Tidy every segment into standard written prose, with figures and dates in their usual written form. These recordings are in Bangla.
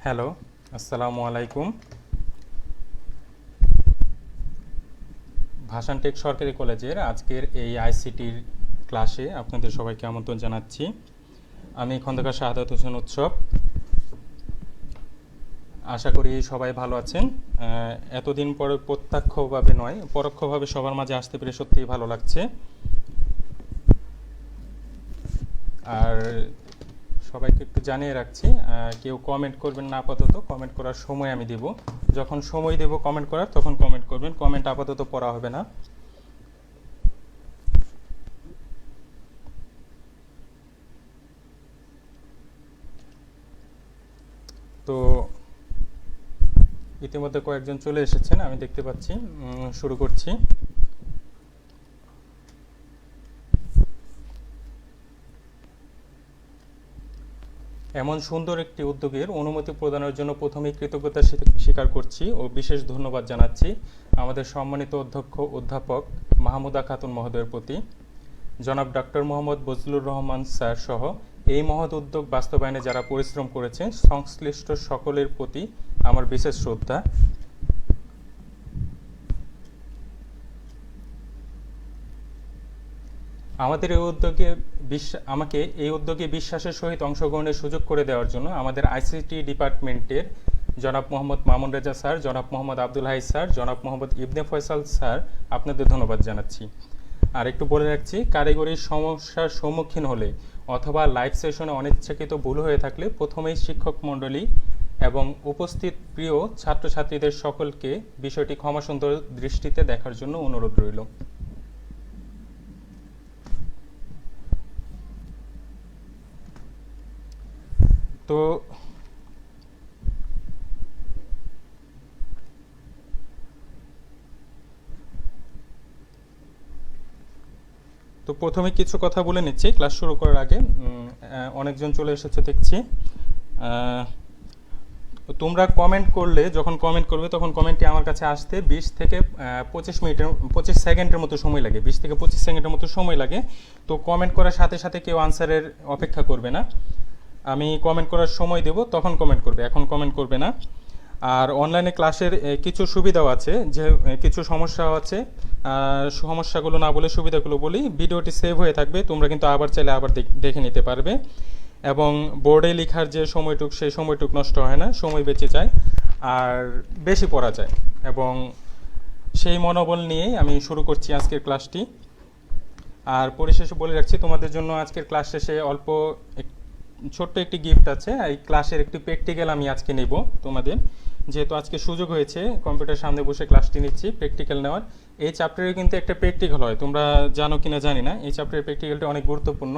হ্যালো, আসসালামু আলাইকুম। ভাষান টেক সরকারি কলেজের আজকের এই আইসিটির ক্লাসে আপনাদের সবাইকে আমন্ত্রণ জানাচ্ছি। আমি খন্দকার শাহাদাত হোসেন উৎসব। আশা করি সবাই ভালো আছেন। এতদিন পরে প্রত্যক্ষভাবে নয়, পরোক্ষভাবে সবার মাঝে আসতে পেরে সত্যিই ভালো লাগছে। আর সবাইকে একটু জানিয়ে রাখছি, কেউ কমেন্ট করবেন না আপাতত। কমেন্ট করার সময় আমি দেব, যখন সময় দেব কমেন্ট করার তখন কমেন্ট করবেন। কমেন্ট আপাতত পড়া হবে না। তো ইতিমধ্যে কয়েকজন চলে এসেছেন, আমি দেখতে পাচ্ছি। শুরু করছি। এমন সুন্দর একটি উদ্যোগের অনুমতি প্রদানের জন্য প্রথমেই কৃতজ্ঞতা স্বীকার করছি ও বিশেষ ধন্যবাদ জানাচ্ছি আমাদের সম্মানিত অধ্যাপক মাহমুদা খাতুন মহোদয়ের প্রতি। জনাব ডক্টর মোহাম্মদ বজলুর রহমান স্যার সহ এই মহৎ উদ্যোগ বাস্তবায়নে যারা পরিশ্রম করেছেন সংশ্লিষ্ট সকলের প্রতি আমার বিশেষ শ্রদ্ধা। আমাদের আমাকে এই উদ্যোগে বিশ্বাসের সহিত অংশগ্রহণের সুযোগ করে দেওয়ার জন্য আমাদের আইসিটি ডিপার্টমেন্টের জনাব মোহাম্মদ মামুন রেজা স্যার, জনাব মোহাম্মদ আব্দুল হাই স্যার, জনাব মোহাম্মদ ইবনে ফয়সাল স্যার, আপনাদের ধন্যবাদ জানাচ্ছি। আর একটু বলে রাখছি, কারিগরির সমস্যার সম্মুখীন হলে অথবা লাইভ সেশনে অনিচ্ছাকৃত ভুল হয়ে থাকলে প্রথমেই শিক্ষক মণ্ডলী এবং উপস্থিত প্রিয় ছাত্রছাত্রীদের সকলকে বিষয়টি ক্ষমাসুন্দর দৃষ্টিতে দেখার জন্য অনুরোধ রইল। তো তো প্রথমে কিছু কথা বলে নিচ্ছি ক্লাস শুরু করার আগে। অনেকজন চলে এসেছে দেখছি। তোমরা কমেন্ট করলে, যখন কমেন্ট করবে তখন কমেন্টটি আমার কাছে আসতে 20 থেকে 25 সেকেন্ডের মতো সময় লাগে। 20 থেকে 25 সেকেন্ডের মতো সময় লাগে। তো কমেন্ট করার সাথে সাথে কেউ আনসারের অপেক্ষা করবে না। আমি কমেন্ট করার সময় দেব, তখন কমেন্ট করবে, এখন কমেন্ট করবে না। আর অনলাইনে ক্লাসের কিছু সুবিধাও আছে, যে কিছু সমস্যাও আছে। সমস্যাগুলো না বলে সুবিধাগুলো বলি। ভিডিওটি সেভ হয়ে থাকবে, তোমরা কিন্তু আবার চাইলে আবার দেখে নিতে পারবে। এবং বোর্ডে লেখার যে সময়টুক, সেই সময়টুক নষ্ট হয় না, সময় বেঁচে যায় আর বেশি পড়া যায়। এবং সেই মনোবল নিয়েই আমি শুরু করছি আজকের ক্লাসটি। আর পরিশেষে বলে রাখছি, তোমাদের জন্য আজকের ক্লাস শেষে অল্প ছোট্ট একটি গিফট আছে। এই ক্লাসের একটি প্র্যাকটিক্যাল আমি আজকে নেব তোমাদের, যেহেতু আজকে সুযোগ হয়েছে কম্পিউটার সামনে বসে ক্লাসটি নিচ্ছি প্র্যাকটিক্যাল নেওয়ার। এই চ্যাপ্টারে কিন্তু একটা প্র্যাকটিক্যাল হয়, তোমরা জানো কিনা জানি না। এই চ্যাপ্টারের প্র্যাকটিক্যালটা অনেক গুরুত্বপূর্ণ।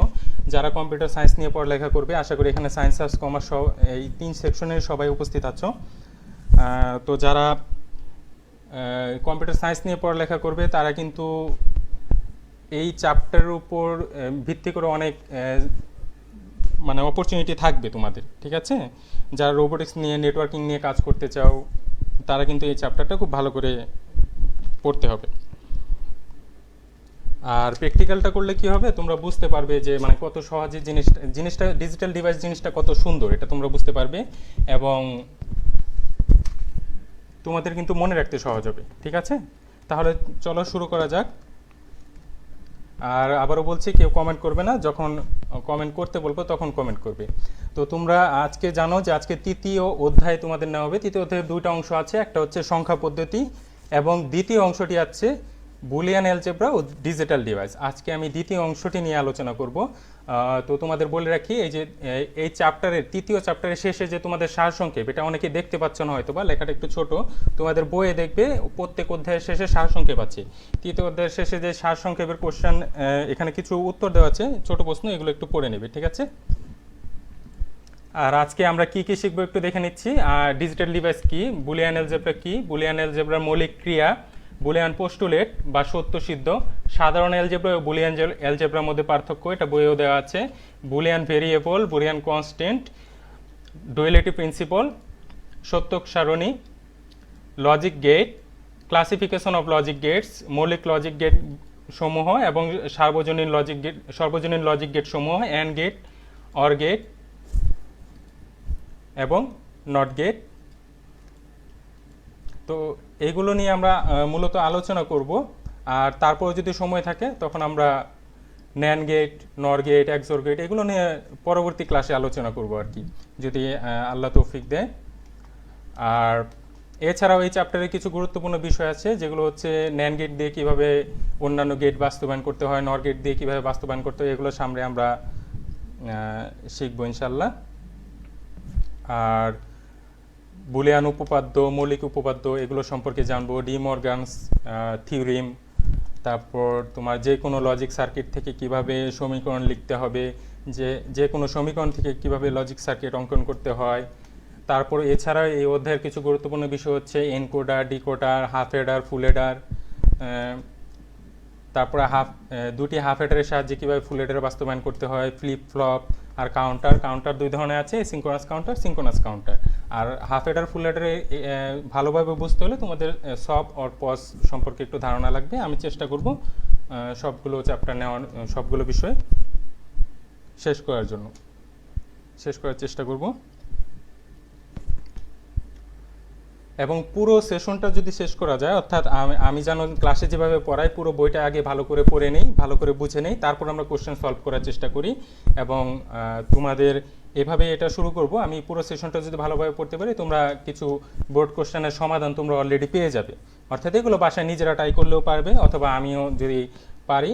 যারা কম্পিউটার সায়েন্স নিয়ে পড়ালেখা করবে, আশা করি এখানে সায়েন্স, আর্টস, কমার্স সহ এই 3 সেকশনের সবাই উপস্থিত আছো। তো যারা কম্পিউটার সায়েন্স নিয়ে পড়ালেখা করবে তারা কিন্তু এই চ্যাপ্টারের উপর ভিত্তি করে অনেক মানে অপরচুনিটি থাকবে তোমাদের, ঠিক আছে? যারা রোবোটিক্স নিয়ে, নেটওয়ার্কিং নিয়ে কাজ করতে চাও, তারা কিন্তু এই চ্যাপ্টারটা খুব ভালো করে পড়তে হবে। আর প্র্যাকটিক্যালটা করলে কি হবে, তোমরা বুঝতে পারবে যে মানে কত সহজে জিনিসটা ডিজিটাল ডিভাইস জিনিসটা কত সুন্দর, এটা তোমরা বুঝতে পারবে এবং তোমাদের কিন্তু মনে রাখতে সহজ হবে, ঠিক আছে? তাহলে চলো শুরু করা যাক। আর আবারও বলছি, কেউ কমেন্ট করবে না, যখন কমেন্ট করতে বলবো তখন কমেন্ট করবে। তো তোমরা আজকে জানো যে আজকে তৃতীয় অধ্যায় তোমাদের নেওয়া হবে। তৃতীয় অধ্যায়ের 2টা অংশ আছে, একটা হচ্ছে সংখ্যা পদ্ধতি এবং দ্বিতীয় অংশটি আছে বুলিয়ান অ্যালজেব্রা ও ডিজিটাল ডিভাইস। আজকে আমি দ্বিতীয় অংশটি নিয়ে আলোচনা করব। তো তোমাদের বলে রাখি, এই যে এই চ্যাপ্টারের তৃতীয় চ্যাপ্টারের শেষে যে তোমাদের সারসংক্ষেপ, এটা অনেকে দেখতে পাচ্ছ না হয়তো, বা লেখাটা একটু ছোট, তোমাদের বইয়ে দেখবে প্রত্যেক অধ্যায়ের শেষে সারসংক্ষেপ আছে। তৃতীয় অধ্যায়ের শেষে যে সারসংক্ষেপের কোশ্চেন, এখানে কিছু উত্তর দেওয়া আছে, ছোট প্রশ্ন, এগুলো একটু পড়ে নেবে, ঠিক আছে? আর আজকে আমরা কি কি শিখবো একটু দেখে নিচ্ছি। আর ডিজিটাল ডিভাইস কি, বুলিয়ান অ্যালজেব্রা কি, বুলিয়ান অ্যালজেব্রার মৌলিক ক্রিয়া, বুলিয়ান পোস্টুলেট বা সত্য সিদ্ধ, সাধারণ অ্যালজেব্রা ও বুলিয়ান অ্যালজেব্রার মধ্যে পার্থক্য, এটা বইয়েও দেওয়া আছে, Boolean variable, Boolean constant, duality principle, সত্যক সারণী, logic gate, classification of logic gates, মৌলিক লজিক গেট সমূহ এবং সর্বজনীন লজিক গেট সমূহ অ্যান্ড গেট, অর গেট এবং নট গেট। তো এইগুলো নিয়ে আমরা মূলত আলোচনা করব, আর তারপর যদি সময় থাকে তখন আমরা ন্যান্ড গেট, নর গেট, এক্সর গেট এগুলো নিয়ে পরবর্তী ক্লাসে আলোচনা করব আর কি, যদি আল্লাহ তৌফিক দেয়। আর এছাড়াও এই চ্যাপ্টারে কিছু গুরুত্বপূর্ণ বিষয় আছে, যেগুলো হচ্ছে ন্যান্ড গেট দিয়ে কীভাবে অন্যান্য গেট বাস্তবায়ন করতে হয়, নর গেট দিয়ে কীভাবে বাস্তবায়ন করতে হয়, এগুলো সামনে আমরা শিখবো ইনশাল্লাহ। আর বুলিয়ান উপপাদ্য, মৌলিক উপপাদ্য এগুলো সম্পর্কে জানবো, ডি মর্গানস থিওরিম, তারপর তোমার যে কোনো লজিক সার্কিট থেকে কিভাবে সমীকরণ লিখতে হবে, যে কোনো সমীকরণ থেকে কিভাবে লজিক সার্কিট অঙ্কন করতে হয়। তারপর এছাড়া এই অধ্যায়ের কিছু গুরুত্বপূর্ণ বিষয় হচ্ছে এনকোডার, ডিকোডার, হাফ হেডার, ফুল হেডার, তারপরে দুটি হাফ হেডারের সাহায্যে কীভাবে ফুল হেডার বাস্তবায়ন করতে হয়, ফ্লিপ ফ্লপ আর কাউন্টার দুই ধরনের আছে, সিঙ্ক্রোনাস কাউন্টার। আর হাফ হেডার ফুল হেডারে ভালোভাবে বুঝতে হলে তোমাদের সব অর পজ সম্পর্কে একটু ধারণা লাগবে। আমি চেষ্টা করব সবগুলো চ্যাপ্টার নেওয়ার, সবগুলো বিষয় শেষ করার চেষ্টা করব। এবং পুরো সেশনটা যদি শেষ করা যায়, অর্থাৎ আমি যেন ক্লাসে যেভাবে পড়াই পুরো বইটা আগে ভালো করে পড়ে নেই, ভালো করে বুঝে নেই, তারপর আমরা কোশ্চেন সলভ করার চেষ্টা করি। এবং তোমাদের এভাবে এটা শুরু করব, আমি পুরো সেশনটা যদি ভালোভাবে পড়তে পারি তোমরা কিছু বোর্ড কোশ্চেনের সমাধান তোমরা অলরেডি পেয়ে যাবে। অর্থাৎ এগুলো বাসায় নিজেরা ট্রাই করলেও পারবে, অথবা আমিও যদি পারি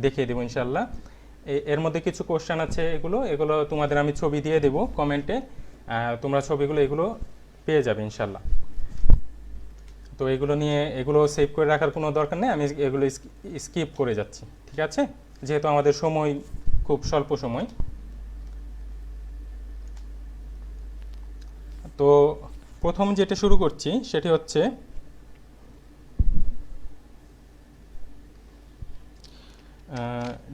দেখিয়ে দেবো ইনশাল্লাহ। এর মধ্যে কিছু কোশ্চেন আছে, এগুলো তোমাদের আমি ছবি দিয়ে দেবো কমেন্টে, তোমরা ছবিগুলো এগুলো পেয়ে যাবে ইনশাল্লাহ। তো এগুলো সেভ করে রাখার কোনো দরকার নেই, আমি এগুলো স্কিপ করে যাচ্ছি, ঠিক আছে, যেহেতু আমাদের সময় খুব স্বল্প সময়। তো প্রথম যেটা শুরু করছি সেটি হচ্ছে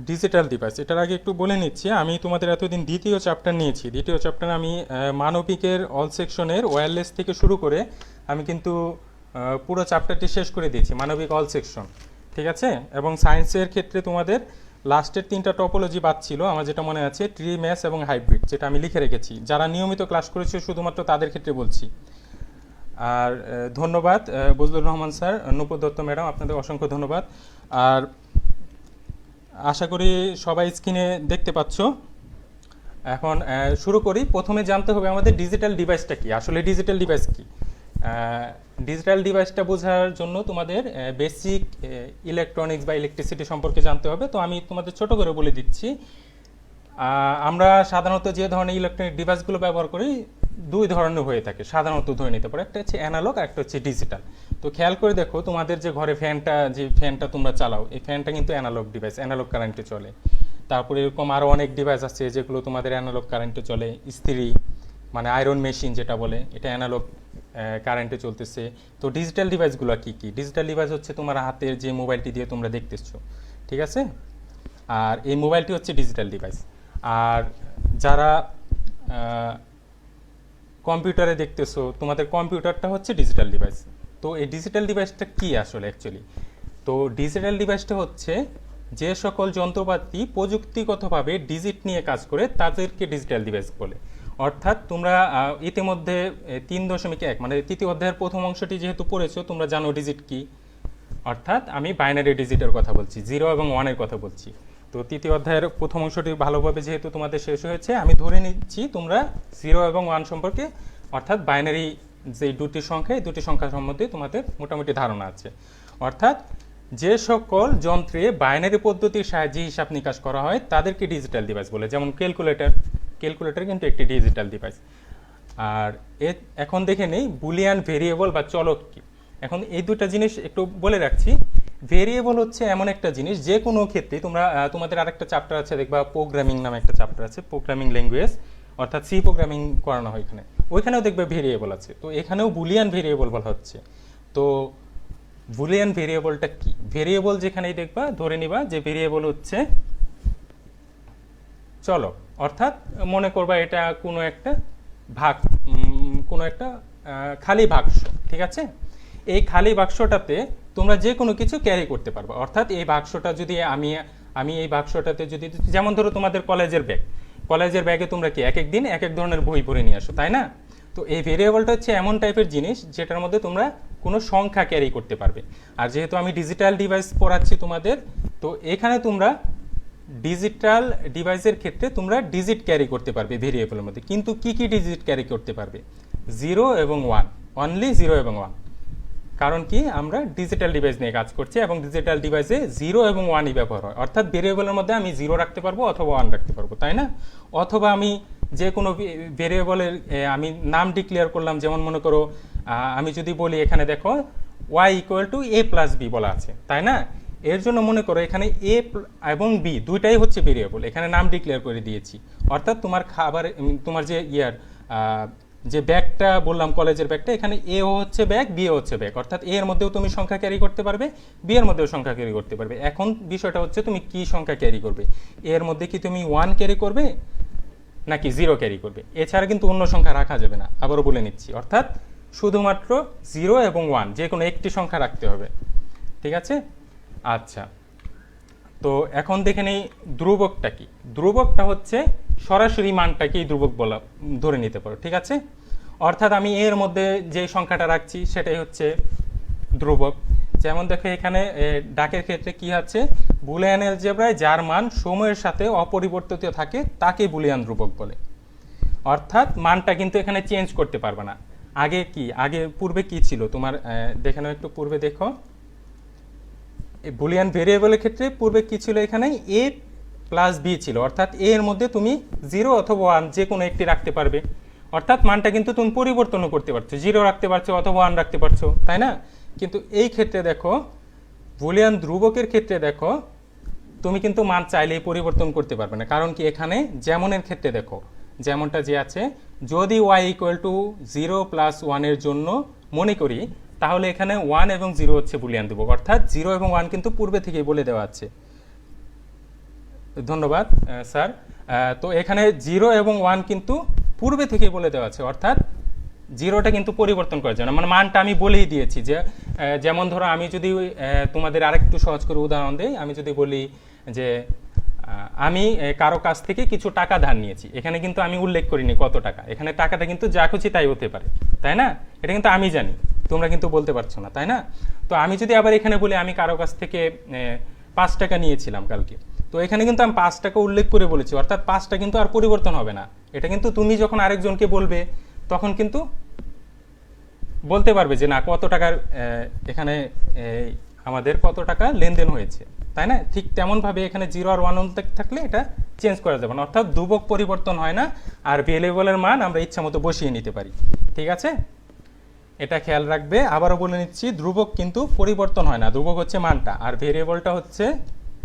ডিজিটাল ডিভাইস। এটার আগে একটু বলে নিচ্ছি, আমি তোমাদের এতদিন দ্বিতীয় চ্যাপ্টার নিয়েছি। দ্বিতীয় চ্যাপ্টার আমি মানবিকের অল সেকশনের ওয়্যারলেস থেকে শুরু করে আমি কিন্তু পুরো চ্যাপ্টারটি শেষ করে দিয়েছি, মানবিক অল সেকশন, ঠিক আছে। এবং সায়েন্সের ক্ষেত্রে তোমাদের লাস্টের 3টা টপোলজি বাদ ছিল আমার যেটা মনে আছে, ট্রি, ম্যাশ এবং হাইব্রিড, যেটা আমি লিখে রেখেছি। যারা নিয়মিত ক্লাস করেছে শুধুমাত্র তাদের ক্ষেত্রে বলছি। আর ধন্যবাদ বজলুর রহমান স্যার, নূপুর দত্ত ম্যাডাম, আপনাদের অসংখ্য ধন্যবাদ। আর আশা করি সবাই স্ক্রিনে দেখতে পাচ্ছ। এখন শুরু করি। প্রথমে জানতে হবে আমাদের ডিজিটাল ডিভাইসটা কি, আসলে ডিজিটাল ডিভাইস কি। ডিজিটাল ডিভাইসটা বোঝার জন্য তোমাদের বেসিক ইলেকট্রনিক্স বা ইলেকট্রিসিটি সম্পর্কে জানতে হবে। তো আমি তোমাদের ছোট করে বলে দিচ্ছি। আমরা সাধারণত যে ধরনের ইলেকট্রনিক ডিভাইসগুলো ব্যবহার করি দুই ধরনের হয়ে থাকে, সাধারণত ধরে নিতে পারে, একটা হচ্ছে অ্যানালগ আর একটা হচ্ছে ডিজিটাল। তো খেয়াল করে দেখো, তোমাদের যে ঘরে ফ্যানটা তোমরা চালাও, এই ফ্যানটা কিন্তু অ্যানালগ ডিভাইস, অ্যানালগ কারেন্টে চলে। তারপরে এরকম আরও অনেক ডিভাইস আছে যেগুলো তোমাদের অ্যানালগ কারেন্টে চলে। ইস্ত্রি মানে আয়রন মেশিন যেটা বলে, এটা অ্যানালগ কারেন্টে চলতেছে। তো ডিজিটাল ডিভাইসগুলো কি কি? ডিজিটাল ডিভাইস হচ্ছে তোমার হাতের যে মোবাইলটি দিয়ে তোমরা দেখতেছো, ঠিক আছে, আর এই মোবাইলটি হচ্ছে ডিজিটাল ডিভাইস। আর যারা কম্পিউটারে দেখতেছো, তোমাদের কম্পিউটারটা হচ্ছে ডিজিটাল ডিভাইস। তো এই ডিজিটাল ডিভাইসটা কি আসলে অ্যাকচুয়ালি? তো ডিজিটাল ডিভাইসটা হচ্ছে যে সকল যন্ত্রপাতি প্রযুক্তিগতভাবে ডিজিট নিয়ে কাজ করে তাদেরকে ডিজিটাল ডিভাইস বলে। অর্থাৎ তোমরা ইতিমধ্যে 3.1 মানে তৃতীয় অধ্যায়ের প্রথম অংশটি যেহেতু পড়েছো, তোমরা জানো ডিজিট কি। অর্থাৎ আমি বাইনারি ডিজিটের কথা বলছি, 0 এবং 1-এর কথা বলছি। তো তৃতীয় অধ্যায়ের প্রথম অংশটি ভালোভাবে যেহেতু তোমাদের শেষ হয়েছে, আমি ধরে নিচ্ছি তোমরা 0 এবং 1 সম্পর্কে, অর্থাৎ বাইনারি যে দুটি সংখ্যা, এই দুটি সংখ্যা সম্বন্ধে তোমাদের মোটামুটি ধারণা আছে। অর্থাৎ যে সকল যন্ত্রে বাইনারি পদ্ধতির সাহায্যে হিসাব নিকাশ করা হয় তাদেরকে ডিজিটাল ডিভাইস বলে। যেমন ক্যালকুলেটর কিন্তু একটি ডিজিটাল ডিভাইস। আর এখন দেখে নেই বুলিয়ান ভেরিয়েবল বা চলক কি। এখন এই দুটা জিনিস একটু বলে রাখছি। ভেরিয়েবল হচ্ছে এমন একটা জিনিস, যে কোনো ক্ষেত্রে তোমাদের আরেকটা চ্যাপ্টার আছে দেখবা, প্রোগ্রামিং নামে একটা চ্যাপ্টার আছে, প্রোগ্রামিং ল্যাঙ্গুয়েজ, অর্থাৎ সি প্রোগ্রামিং করানো হয় এখানে, ওইখানেও দেখবে ভেরিয়েবল আছে। তো এখানেও বুলিয়ান ভেরিয়েবল বলা হচ্ছে। তো বুলিয়ান ভেরিয়েবলটা কি? ভেরিয়েবল যেখানেই দেখবা ধরে নিবা যে ভেরিয়েবল হচ্ছে চলক, অর্থাৎ মনে করবা এটা কোনো একটা খালি বাক্স, ঠিক আছে। এই খালি বাক্সটাতে তোমরা যে কোনো কিছু ক্যারি করতে পারবে। অর্থাৎ এই বাক্সটা যদি আমি এই বাক্সটাতে যদি, যেমন ধরো তোমাদের কলেজের ব্যাগে তোমরা কি এক এক দিন এক এক ধরনের বই ভরে নিয়ে আসো, তাই না? তো এই ভেরিয়েবলটা হচ্ছে এমন টাইপের জিনিস যেটার মধ্যে তোমরা কোনো সংখ্যা ক্যারি করতে পারবে। আর যেহেতু আমি ডিজিটাল ডিভাইস পড়াচ্ছি তোমাদের, তো এখানে তোমরা ডিজিটাল ডিভাইসের ক্ষেত্রে তোমরা ডিজিট ক্যারি করতে পারবে ভেরিয়েবলের মধ্যে। কিন্তু কি কি ডিজিট ক্যারি করতে পারবে? 0 এবং 1, অনলি 0 এবং 1। কারণ কি, আমরা ডিজিটাল ডিভাইস নিয়ে কাজ করছি এবং ডিজিটাল ডিভাইসে 0 এবং 1ই ব্যবহার হয়। অর্থাৎ ভেরিয়েবলের মধ্যে আমি 0 রাখতে পারবো অথবা 1 রাখতে পারবো, তাই না? অথবা আমি যে কোনো ভেরিয়েবলের আমি নাম ডিক্লেয়ার করলাম, যেমন মনে করো আমি যদি বলি এখানে দেখো y = a + b বলা আছে, তাই না? এর জন্য মনে করো এখানে a এবং b দুইটাই হচ্ছে ভেরিয়েবল, এখানে নাম ডিক্লেয়ার করে দিয়েছি। অর্থাৎ তোমার যে ব্যাগটা বললাম, কলেজের ব্যাগটা, এখানে এ হচ্ছে ব্যাগ, বি হচ্ছে ব্যাগ। অর্থাৎ এ এর মধ্যেও তুমি সংখ্যা ক্যারি করতে পারবে, বি এর মধ্যেও সংখ্যা ক্যারি করতে পারবে। এখন বিষয়টা হচ্ছে তুমি কি সংখ্যা ক্যারি করবে। এর মধ্যে কি তুমি 1 ক্যারি করবে নাকি 0 ক্যারি করবে? এছাড়া কিন্তু অন্য সংখ্যা রাখা যাবে না, আবারও বলে নিচ্ছি। অর্থাৎ শুধুমাত্র 0 এবং 1 যে কোনো একটি সংখ্যা রাখতে হবে, ঠিক আছে? আচ্ছা, তো এখন দেখে নেই ধ্রুবকটা কি। ধ্রুবকটা হচ্ছে সরাসরি মানটাকেই ধ্রুবক বলা ধরে নিতে পারো, ঠিক আছে? অর্থাৎ আমি এর মধ্যে যে সংখ্যাটা রাখছি সেটাই হচ্ছে ধ্রুবক। যেমন দেখো এখানে ডাকের ক্ষেত্রে কি আছে, বুলিয়ান অ্যালজেব্রায় যার মান সময়ের সাথে অপরিবর্তিত থাকে তাকে বুলিয়ান ধ্রুবক বলে। অর্থাৎ মানটা কিন্তু এখানে চেঞ্জ করতে পারবে না। পূর্বে কি ছিল তোমার, দেখে নাও একটু পূর্বে দেখো, বুলিয়ান ভেরিয়েবলের ক্ষেত্রে পূর্বে কি ছিল, এখানে a + b ছিল। অর্থাৎ a এর মধ্যে তুমি 0 অথবা 1 যে কোনো একটি রাখতে পারবে। অর্থাৎ মানটা কিন্তু তুমি পরিবর্তনও করতে পারছো, 0 রাখতে পারছো অথবা 1 রাখতে পারছো, তাই না? কিন্তু এই ক্ষেত্রে দেখো, বুলিয়ান ধ্রুবকের ক্ষেত্রে দেখো, তুমি কিন্তু মান চাইলেই পরিবর্তন করতে পারবে না। কারণ কি, এখানে যেমনের ক্ষেত্রে দেখো, যেমনটা যে আছে, যদি y = 0 + 1 এর জন্য মনে করি, তাহলে এখানে 1 এবং 0 হচ্ছে বুলিয়ান ধ্রুবক। অর্থাৎ 0 এবং 1 কিন্তু পূর্বে থেকেই বলে দেওয়া আছে। ধন্যবাদ স্যার। তো এখানে 0 এবং 1 কিন্তু পূর্বে থেকেই বলে দেওয়া আছে। অর্থাৎ 0টা কিন্তু পরিবর্তন করা যায় না, মানে মানটা আমি বলেই দিয়েছি। যে যেমন ধরো আমি যদি তোমাদের আরেকটু সহজ করে উদাহরণ দিই, আমি যদি বলি যে আমি কারো কাছ থেকে কিছু টাকা ধার নিয়েছি, এখানে কিন্তু আমি উল্লেখ করিনি কত টাকা। এখানে টাকাটা কিন্তু যা খুশি তাই হতে পারে, তাই না? এটা কিন্তু আমি জানি, তোমরা কিন্তু বলতে পারছো না, তাই না? তো আমি যদি আবার এখানে বলি আমি কারো কাছ থেকে 5 টাকা নিয়েছিলাম কালকে, তো এখানে কিন্তু আমি 5 টাকা উল্লেখ করে বলেছি। অর্থাৎ 5টা কিন্তু আর পরিবর্তন হবে না। এটা কিন্তু তুমি যখন আরেকজনকে বলবে তখন কিন্তু বলতে পারবে যে না, কত টাকার এখানে আমাদের কত টাকা লেনদেন হয়েছে, তাই না? ঠিক তেমনভাবে এখানে 0 আর 1 থাকলে এটা চেঞ্জ করা যাবে না। অর্থাৎ ধ্রুবক পরিবর্তন হয় না, আর ভেরিয়েবলের মান আমরা ইচ্ছা মতো বসিয়ে নিতে পারি, ঠিক আছে? এটা খেয়াল রাখবে। আবারও বলে নিচ্ছি, ধ্রুবক কিন্তু পরিবর্তন হয় না, ধ্রুবক হচ্ছে মানটা, আর ভেরিয়েবলটা হচ্ছে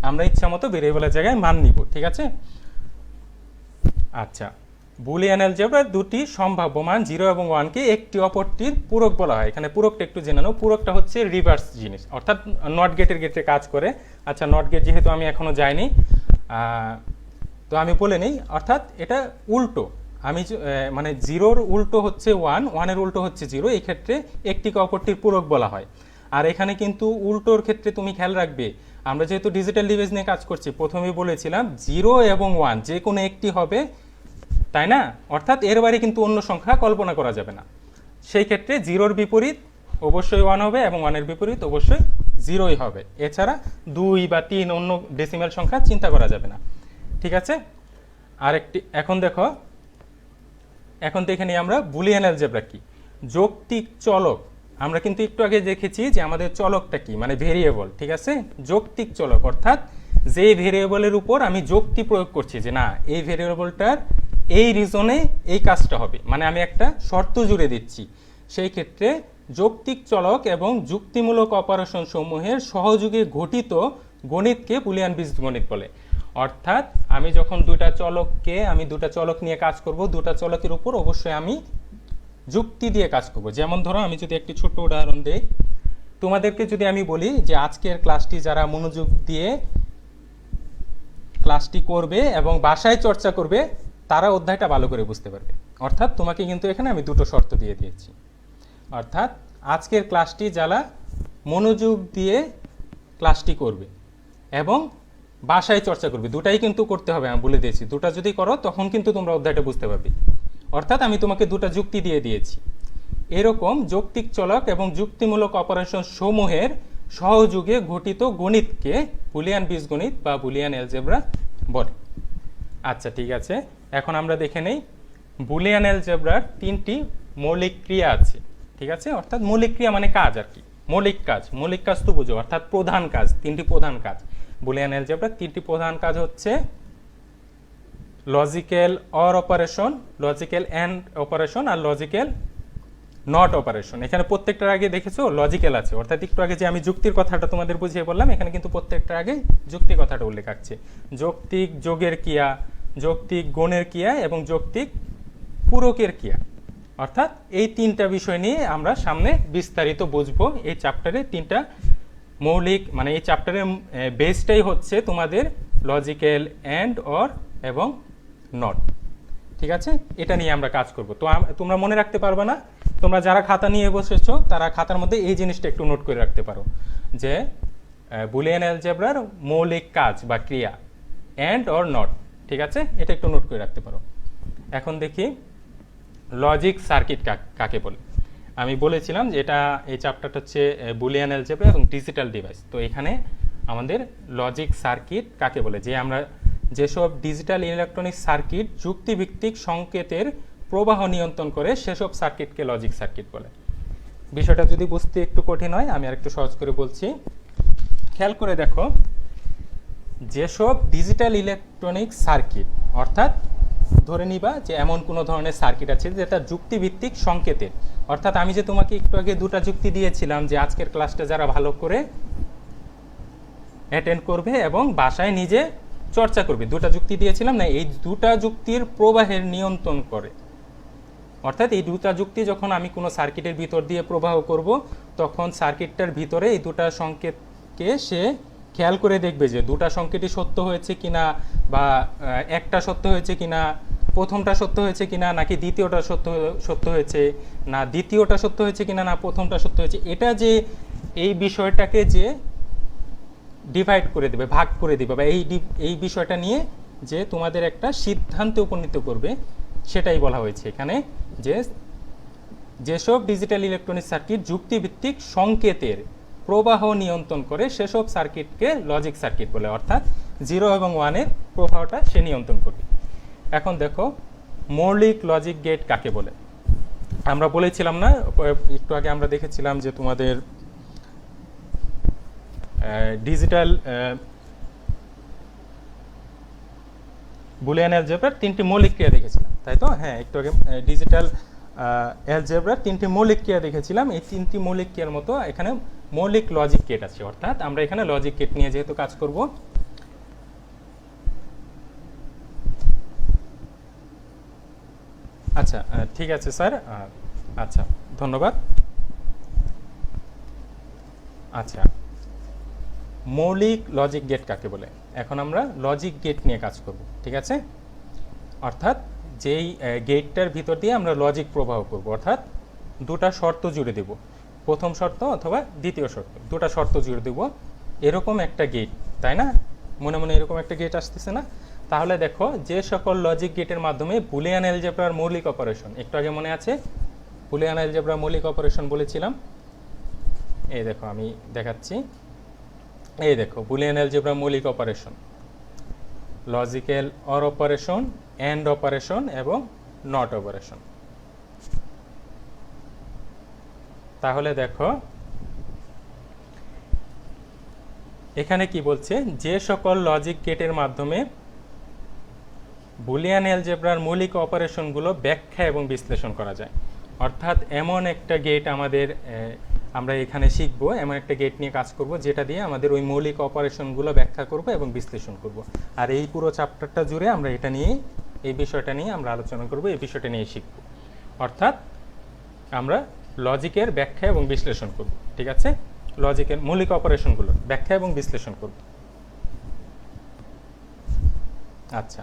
আমরা ইচ্ছা মতো ভেরিয়েবলের জায়গায় মান নিব, ঠিক আছে? আচ্ছা, বুলিয়ান অ্যালজেব্রার দুটি সম্ভাব্য মান 0 এবং 1কে একটি অপরটির পূরক বলা হয়। এখানে পূরকটা একটু জেনে নাও। পূরকটা হচ্ছে রিভার্স জিনিস, অর্থাৎ নট গেটের ক্ষেত্রে কাজ করে। আচ্ছা, নট গেট যেহেতু আমি এখনো যাইনি, তো আমি বলে নিই। অর্থাৎ এটা উল্টো, আমি মানে 0-র উল্টো হচ্ছে 1, 1-এর উল্টো হচ্ছে 0, এই ক্ষেত্রে একটিকে অপরটির পূরক বলা হয়। আর এখানে কিন্তু উল্টোর ক্ষেত্রে তুমি খেয়াল রাখবে, আমরা যেহেতু ডিজিটাল ডিভাইস নিয়ে কাজ করছি, প্রথমেই বলেছিলাম 0 এবং 1 যে কোনো একটি হবে, তাই না? অর্থাৎ এর বাইরে কিন্তু অন্য সংখ্যা কল্পনা করা যাবে না। সেই ক্ষেত্রে 0-র বিপরীত অবশ্যই 1 হবে এবং 1-এর বিপরীত অবশ্যই 0ই হবে। এছাড়া 2 বা 3 অন্য ডেসিমাল সংখ্যা চিন্তা করা যাবে না, ঠিক আছে? আরেকটি এখন দেখে নিই আমরা বুলিয়ান অ্যালজেব্রা কি। যৌক্তিক চলক, আমরা কিন্তু একটু আগে দেখেছি যে আমাদের চলকটা কি, মানে ভেরিয়েবল, ঠিক আছে? যৌক্তিক চলক অর্থাৎ যে ভেরিয়েবলের উপর আমি যুক্তি প্রয়োগ করছি যে না, এই ভেরিয়েবলটার এই রিজনে এই কাজটা হবে, মানে আমি একটা শর্ত জুড়ে দিচ্ছি। সেই ক্ষেত্রে যৌক্তিক চলক এবং যুক্তিমূলক অপারেশন সমূহের সহযোগে গঠিত গণিতকে বুলিয়ান বীজগণিত বলে। অর্থাৎ আমি যখন দুটা চলক নিয়ে কাজ করব, দুটা চলকের উপর অবশ্যই আমি যুক্তি দিয়ে কাজ করব। যেমন ধরো আমি যদি একটি ছোট্ট উদাহরণ দেই, তোমাদেরকে যদি আমি বলি যে আজকের ক্লাসটি যারা মনোযোগ দিয়ে ক্লাসটি করবে এবং বাসায় চর্চা করবে তারা অধ্যায়টা ভালো করে বুঝতে পারবে। অর্থাৎ তোমাকে কিন্তু এখানে আমি দুটো শর্ত দিয়ে দিয়েছি। অর্থাৎ আজকের ক্লাসটি যারা মনোযোগ দিয়ে ক্লাসটি করবে এবং বাসায় চর্চা করবে, দুটাই কিন্তু করতে হবে, আমি বলে দিয়েছি, দুটা যদি করো তখন কিন্তু তোমরা অধ্যায়টা বুঝতে পারবে। অর্থাৎ আমি তোমাকে দুটা যুক্তি দিয়ে দিয়েছি। এরকম যৌক্তিক চলক এবং যুক্তিমূলক অপারেশন সমূহের সহযোগে গঠিত গণিতকে বুলিয়ান বীজগণিত বা বুলিয়ান অ্যালজেব্রা বলে। আচ্ছা, ঠিক আছে, এখন আমরা দেখে নেই বুলিয়ান অ্যালজেব্রার তিনটি মৌলিক ক্রিয়া আছে। ঠিক আছে, অর্থাৎ মৌলিক ক্রিয়া মানে কাজ আর কি, মৌলিক কাজ তো বুঝো, অর্থাৎ প্রধান কাজ, তিনটি প্রধান কাজ। বুলিয়ান অ্যালজেব্রার তিনটি প্রধান কাজ হচ্ছে logical or operation, logical and operation আর লজিক্যাল নট অপারেশন। এখানে প্রত্যেকটার আগে দেখেছো লজিক্যাল আছে, অর্থাৎ একটু আগে যে আমি যুক্তির কথাটা তোমাদের বুঝিয়ে বললাম, এখানে কিন্তু প্রত্যেকটার আগে যুক্তি কথাটা উল্লেখ আছে। যৌক্তিক যোগের ক্রিয়া, যৌক্তিক গুণের ক্রিয়া এবং যৌক্তিক পূরকের ক্রিয়া। অর্থাৎ এই তিনটা বিষয় নিয়ে আমরা সামনে বিস্তারিত বুঝবো। এই চ্যাপ্টারে তিনটা মৌলিক, মানে এই চ্যাপ্টারের বেসটাই হচ্ছে তোমাদের লজিক্যাল অ্যান্ড অর এবং নট। ঠিক আছে, এটা নিয়ে আমরা কাজ করব। তো তোমরা মনে রাখতে পারবে না, তোমরা যারা খাতা নিয়ে বসেছো তারা খাতার মধ্যে এই জিনিসটা একটু নোট করে রাখতে পারো যে বুলিয়ান অ্যালজেব্রার মৌলিক কাজ বা ক্রিয়া অ্যান্ড অর নট। ঠিক আছে, এটা একটু নোট করে রাখতে পারো। এখন দেখি লজিক সার্কিট কাকে বলে। আমি বলেছিলাম যে এই চ্যাপ্টারটা হচ্ছে বুলিয়ান অ্যালজেব্রা এবং ডিজিটাল ডিভাইস। তো এখানে আমাদের লজিক সার্কিট কাকে বলে, যে আমরা যেসব ডিজিটাল ইলেকট্রনিক সার্কিট যুক্তিভিত্তিক সংকেতের প্রবাহ নিয়ন্ত্রণ করে সেসব সার্কিটকে লজিক সার্কিট বলে। বিষয়টা যদি বুঝতে একটু কঠিন হয় আমি আর একটু সহজ করে বলছি। খেয়াল করে দেখো, যেসব ডিজিটাল ইলেকট্রনিক সার্কিট, অর্থাৎ ধরে নিবা যে এমন কোনো ধরনের সার্কিট আছে যেটা যুক্তিভিত্তিক সংকেতের, অর্থাৎ আমি যে তোমাকে একটু আগে দুটা যুক্তি দিয়েছিলাম যে আজকের ক্লাসটা যারা ভালো করে অ্যাটেন্ড করবে এবং বাসায় নিজে চর্চা করবে, দুটা যুক্তি দিয়েছিলাম না, এই দুটা যুক্তির প্রবাহের নিয়ন্ত্রণ করে। অর্থাৎ এই দুটা যুক্তি যখন আমি কোনো সার্কিটের ভিতর দিয়ে প্রবাহ করব, তখন সার্কিটটার ভিতরে এই দুটা সংকেতকে সে খেয়াল করে দেখবে যে দুটা সংকেতই সত্য হয়েছে কিনা, বা একটা সত্য হয়েছে কিনা, প্রথমটা সত্য হয়েছে কিনা, নাকি দ্বিতীয়টা সত্য হয়েছে না, দ্বিতীয়টা সত্য হয়েছে কিনা, না প্রথমটা সত্য হয়েছে। এটা যে এই বিষয়টাকে যে ডিভাইড করে দেবে, ভাগ করে দেবে, বা এই বিষয়টা নিয়ে যে তোমাদের একটা সিদ্ধান্তে উপনীত করবে, সেটাই বলা হয়েছে এখানে, যে যেসব ডিজিটাল ইলেকট্রনিক সার্কিট যুক্তিভিত্তিক সংকেতের প্রবাহ নিয়ন্ত্রণ করে সেসব সার্কিটকে লজিক সার্কিট বলে। অর্থাৎ 0 এবং 1-এর প্রবাহটা সে নিয়ন্ত্রণ করবে। এখন দেখো মৌলিক লজিক গেট কাকে বলে। আমরা বলেছিলাম না একটু আগে, আমরা দেখেছিলাম যে তোমাদের ডিজিটাল বুলিয়ান অ্যালজেব্রার তিনটি মৌলিক ক্রিয়া দেখেছিলাম, তাই তো? হ্যাঁ, একটু আগে ডিজিটাল অ্যালজেব্রার তিনটি মৌলিক ক্রিয়া দেখেছিলাম। এই তিনটি মৌলিক ক্রিয়ার মতো এখানে মৌলিক লজিক গেট আছে, অর্থাৎ আমরা এখানে লজিক গেট নিয়ে যেহেতু কাজ করব। আচ্ছা, ঠিক আছে স্যার, আচ্ছা ধন্যবাদ। আচ্ছা, মৌলিক লজিক গেট কাকে বলে, এখন আমরা লজিক গেট নিয়ে কাজ করব। ঠিক আছে, অর্থাৎ যেই গেটটার ভিতর দিয়ে আমরা লজিক প্রবাহ করব, অর্থাৎ দুটা শর্ত জুড়ে দেব, প্রথম শর্ত অথবা দ্বিতীয় শর্ত, দুটা শর্ত জুড়ে দেব, এরকম একটা গেট, তাই না? মনে মনে এরকম একটা গেট আসতেছে না? তাহলে দেখো যে সকল লজিক গেটের মাধ্যমে বুলিয়ান অ্যালজেব্রার মৌলিক অপারেশন, একটু আগে মনে আছে বুলিয়ান অ্যালজেব্রার মৌলিক অপারেশন বলেছিলাম, এই দেখো আমি দেখাচ্ছি, এই দেখো বুলিয়ান অ্যালজেব্রার মৌলিক operation, logical or operation, and operation এবং নট অপারেশন। তাহলে দেখো এখানে কি বলছে, যে সকল লজিক গেটের মাধ্যমে বুলিয়ান অ্যালজেব্রার মৌলিক অপারেশনগুলো ব্যাখ্যা এবং বিশ্লেষণ করা যায়। অর্থাৎ এমন একটা গেট আমরা এখানে শিখবো, এমন একটা গেট নিয়ে কাজ করব যেটা দিয়ে আমাদের ওই মৌলিক অপারেশনগুলো ব্যাখ্যা করব এবং বিশ্লেষণ করব। আর এই পুরো চ্যাপ্টারটা জুড়ে আমরা এটা নিয়ে, এই বিষয়টা নিয়ে আমরা আলোচনা করব, এই বিষয়টা নিয়ে শিখব। অর্থাৎ আমরা লজিকের ব্যাখ্যা এবং বিশ্লেষণ করব। ঠিক আছে, লজিকের মৌলিক অপারেশনগুলোর ব্যাখ্যা এবং বিশ্লেষণ করব। আচ্ছা,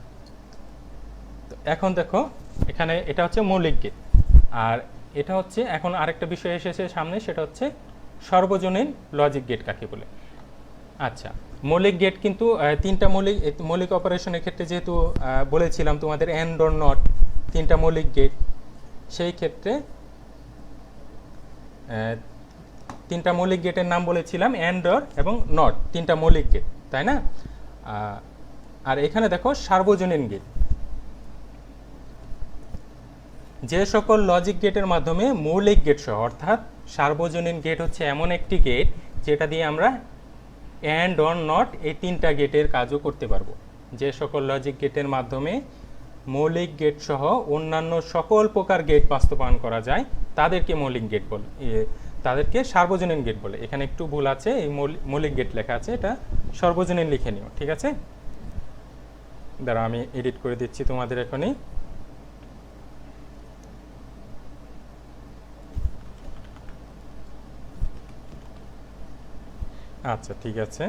তো এখন দেখো এখানে এটা হচ্ছে মৌলিক গেট, আর এটা হচ্ছে এখন আরেকটা বিষয় এসেছে সামনে, সেটা হচ্ছে সর্বজনীন লজিক গেট কাকে বলে। আচ্ছা, মৌলিক গেট কিন্তু তিনটা মৌলিক অপারেশনের ক্ষেত্রে যেহেতু বলেছিলাম তোমাদের অ্যান্ড অর নট তিনটা মৌলিক গেট, সেই ক্ষেত্রে তিনটা মৌলিক গেটের নাম বলেছিলাম অ্যান্ড অর এবং নট, তিনটা মৌলিক গেট, তাই না? আর এখানে দেখো সার্বজনীন গেট, যে সকল লজিক গেটের মাধ্যমে মৌলিক গেট সহ, অর্থাৎ সার্বজনীন গেট হচ্ছে এমন একটি গেট যেটা দিয়ে আমরা অ্যান্ড অর নট এই তিনটা গেটের কাজও করতে পারবো। যে সকল লজিক গেটের মাধ্যমে মৌলিক গেট সহ অন্যান্য সকল প্রকার গেট বাস্তবায়ন করা যায় তাদেরকে মৌলিক গেট বলে, তাদেরকে সার্বজনীন গেট বলে। এখানে একটু ভুল আছে, এই মৌলিক গেট লেখা আছে, এটা সর্বজনীন লিখে নিও, ঠিক আছে? দাঁড়াও আমি এডিট করে দিচ্ছি তোমাদের এখনই। আচ্ছা ঠিক আছে,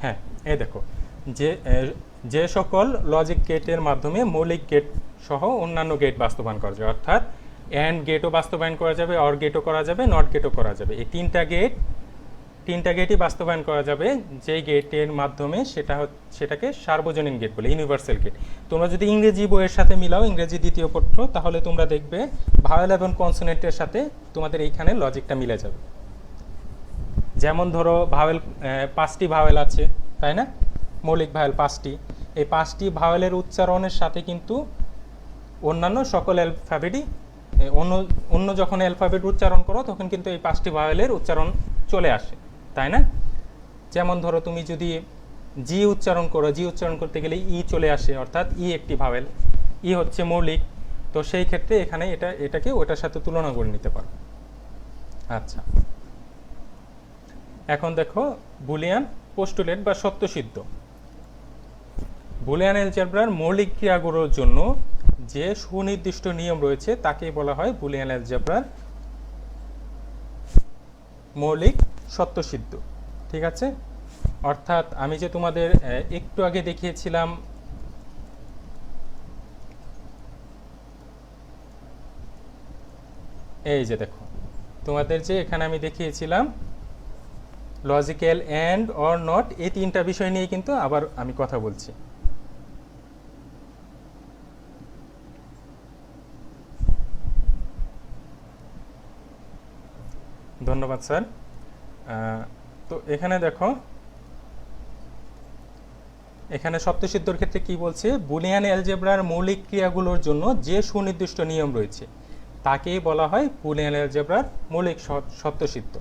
হ্যাঁ এই দেখো, যে সকল লজিক গেটের মাধ্যমে মৌলিক গেট সহ অন্যান্য গেট বাস্তবায়ন করা যায়, অর্থাৎ অ্যান্ড গেটও বাস্তবায়ন করা যাবে, অর গেটও করা যাবে, নট গেটও করা যাবে। এই তিনটা গেটই বাস্তবায়ন করা যাবে যে গেটের মাধ্যমে সেটাকে সার্বজনীন গেট বলে, ইউনিভার্সাল গেট। তোমরা যদি ইংরেজি বইয়ের সাথে মিলাও, ইংরেজি দ্বিতীয় পত্র, তাহলে তোমরা দেখবে ভাওয়েল এবং কনসোনেন্টের সাথে তোমাদের এইখানে লজিকটা মিলে যাবে। যেমন ধরো ভাওয়েল, 5টি ভাওয়েল আছে, তাই না? মৌলিক ভাওয়েল 5টি। এই 5টি ভাওয়েলের উচ্চারণের সাথে কিন্তু অন্যান্য সকল অ্যালফাবেটই, অন্য যখন অ্যালফাবেট উচ্চারণ করো তখন কিন্তু এই 5টি ভাওয়েলের উচ্চারণ চলে আসে, তাই না? যেমন ধরো তুমি যদি জি উচ্চারণ করো, জি উচ্চারণ করতে গেলে ই চলে আসে, অর্থাৎ ই একটি ভাওয়েল, ই হচ্ছে মৌলিক। তো সেই ক্ষেত্রে এখানে এটাকে ওটার সাথে তুলনা করে নিতে পারো। আচ্ছা, এখন দেখো বুলিয়ান পোস্টুলেট বা সত্যসিদ্ধ। বুলিয়ান অ্যালজেব্রার মৌলিক ক্রিয়াগুলোর জন্য যে সুনির্দিষ্ট নিয়ম রয়েছে তাকেই বলা হয় বুলিয়ান অ্যালজেব্রার মৌলিক সত্যসিদ্ধ, ঠিক আছে? অর্থাৎ আমি যে তোমাদের একটু আগে দেখিয়েছিলাম এই যে দেখো, তোমাদের যে এখানে আমি দেখিয়েছিলাম লজিক্যাল অ্যান্ড অর নট, এই তিনটা বিষয় নিয়ে কিন্তু আবার আমি কথা বলছি। ধন্যবাদ স্যার। তো এখানে দেখো, এখানে সত্যসিদ্ধর ক্ষেত্রে কি বলছে, বুলিয়ান অ্যালজেব্রার মৌলিক ক্রিয়াগুলোর জন্য যে সুনির্দিষ্ট নিয়ম রয়েছে তাকেই বলা হয় বুলিয়ান অ্যালজেব্রার মৌলিক সত্যসিদ্ধ,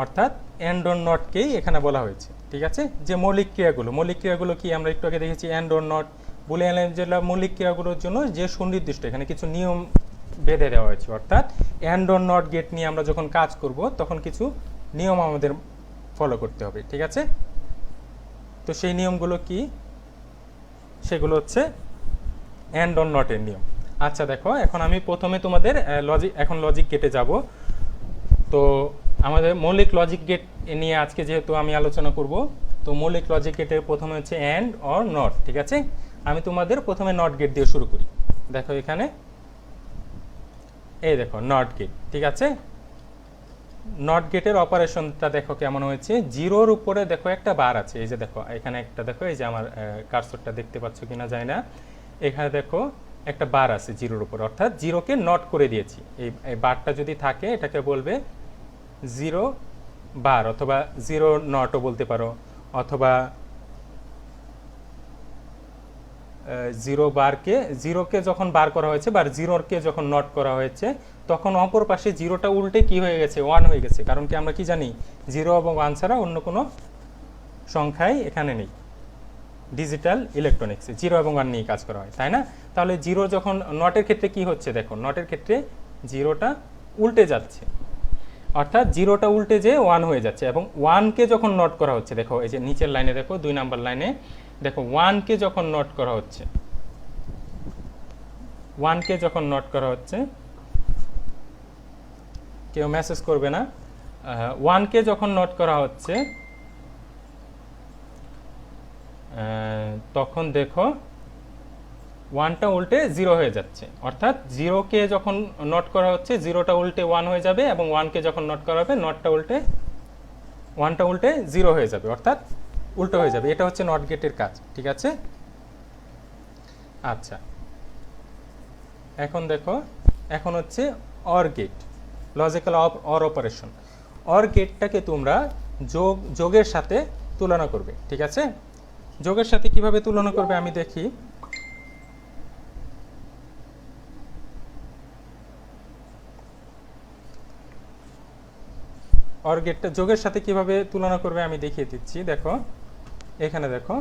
অর্থাৎ অ্যান্ড অর নটকেই এখানে বলা হয়েছে, ঠিক আছে? যে মৌলিক ক্রিয়াগুলো কি আমরা একটু আগে দেখেছি, অ্যান্ড অর নট। বুলিয়ান অ্যালজেব্রার মৌলিক ক্রিয়াগুলোর জন্য যে সুনির্দিষ্ট, এখানে কিছু নিয়ম বেঁধে দেওয়া হয়েছে, অর্থাৎ অ্যান্ড অর নট গেট নিয়ে আমরা যখন কাজ করব তখন কিছু নিয়ম আমাদের ফলো করতে হবে, ঠিক আছে? তো সেই নিয়মগুলো কি? সেগুলো হচ্ছে অ্যান্ড অর নটের নিয়ম। আচ্ছা দেখো, এখন আমি প্রথমে তোমাদের লজিক গেটে যাব। তো আমাদের মৌলিক লজিক গেট নিয়ে আজকে যেহেতু আমি আলোচনা করব, তো মৌলিক লজিক গেটের প্রথমে হচ্ছে অ্যান্ড অর নট, ঠিক আছে? আমি তোমাদের প্রথমে নট গেট দিয়ে শুরু করি। দেখো এখানে এই দেখো নট গেট, ঠিক আছে? নট গেটের অপারেশনটা দেখো কেমন হয়েছে। জিরোর উপরে দেখো একটা বার আছে, এই যে দেখো এখানে একটা, দেখো এই যে আমার কার্সরটা দেখতে পাচ্ছ কিনা যায় না, এখানে দেখো একটা বার আছে জিরোর উপর, অর্থাৎ জিরোকে নট করে দিয়েছি। এই বারটা যদি থাকে এটাকে বলবে জিরো বার, অথবা জিরো নটও বলতে পারো, অথবা জিরোকে যখন বার করা হয়েছে বা জিরোকে যখন নট করা হয়েছে তখন অপর পাশে জিরোটা উল্টে কি হয়ে গেছে, 1 হয়ে গেছে। কারণ কি আমরা কি জানি, জিরো এবং 1 ছাড়া অন্য কোনো সংখ্যাই এখানে নেই। ডিজিটাল ইলেকট্রনিক্সে জিরো এবং 1 নিয়ে কাজ করা হয়, তাই না? তাহলে জিরো যখন নটের ক্ষেত্রে কি হচ্ছে, দেখো নটের ক্ষেত্রে জিরোটা উল্টে যাচ্ছে, অর্থাৎ জিরোটা উল্টে যে 1 হয়ে যাচ্ছে। এবং 1কে যখন নট করা হচ্ছে, দেখো এই যে নিচের লাইনে দেখো 2 নাম্বার লাইনে দেখো 1কে যখন নট করা হচ্ছে, 1কে যখন নট করা হচ্ছে, কেউ মেসেজ করবে না, 1কে যখন নট করা হচ্ছে তখন দেখো ওয়ানটা উল্টে জিরো হয়ে যাচ্ছে, অর্থাৎ জিরোকে যখন নট করা হচ্ছে জিরোটা উল্টে ওয়ান হয়ে যাবে, এবং ওয়ানকে যখন নট করা হবে ওয়ানটা উল্টে জিরো হয়ে যাবে, অর্থাৎ উল্টো হয়ে যাবে। এটা হচ্ছে নট গেটের কাজ, ঠিক আছে। আচ্ছা, এখন দেখো, এখন হচ্ছে or gate, logical or operation. Or গেটটাকে তোমরা যোগের সাথে তুলনা করবে, ঠিক আছে। যোগের সাথে কিভাবে তুলনা করবে আমি দেখি। অর গেটটা যোগের সাথে কিভাবে তুলনা করবে আমি দেখিয়ে দিচ্ছি। দেখো এখানে দেখো,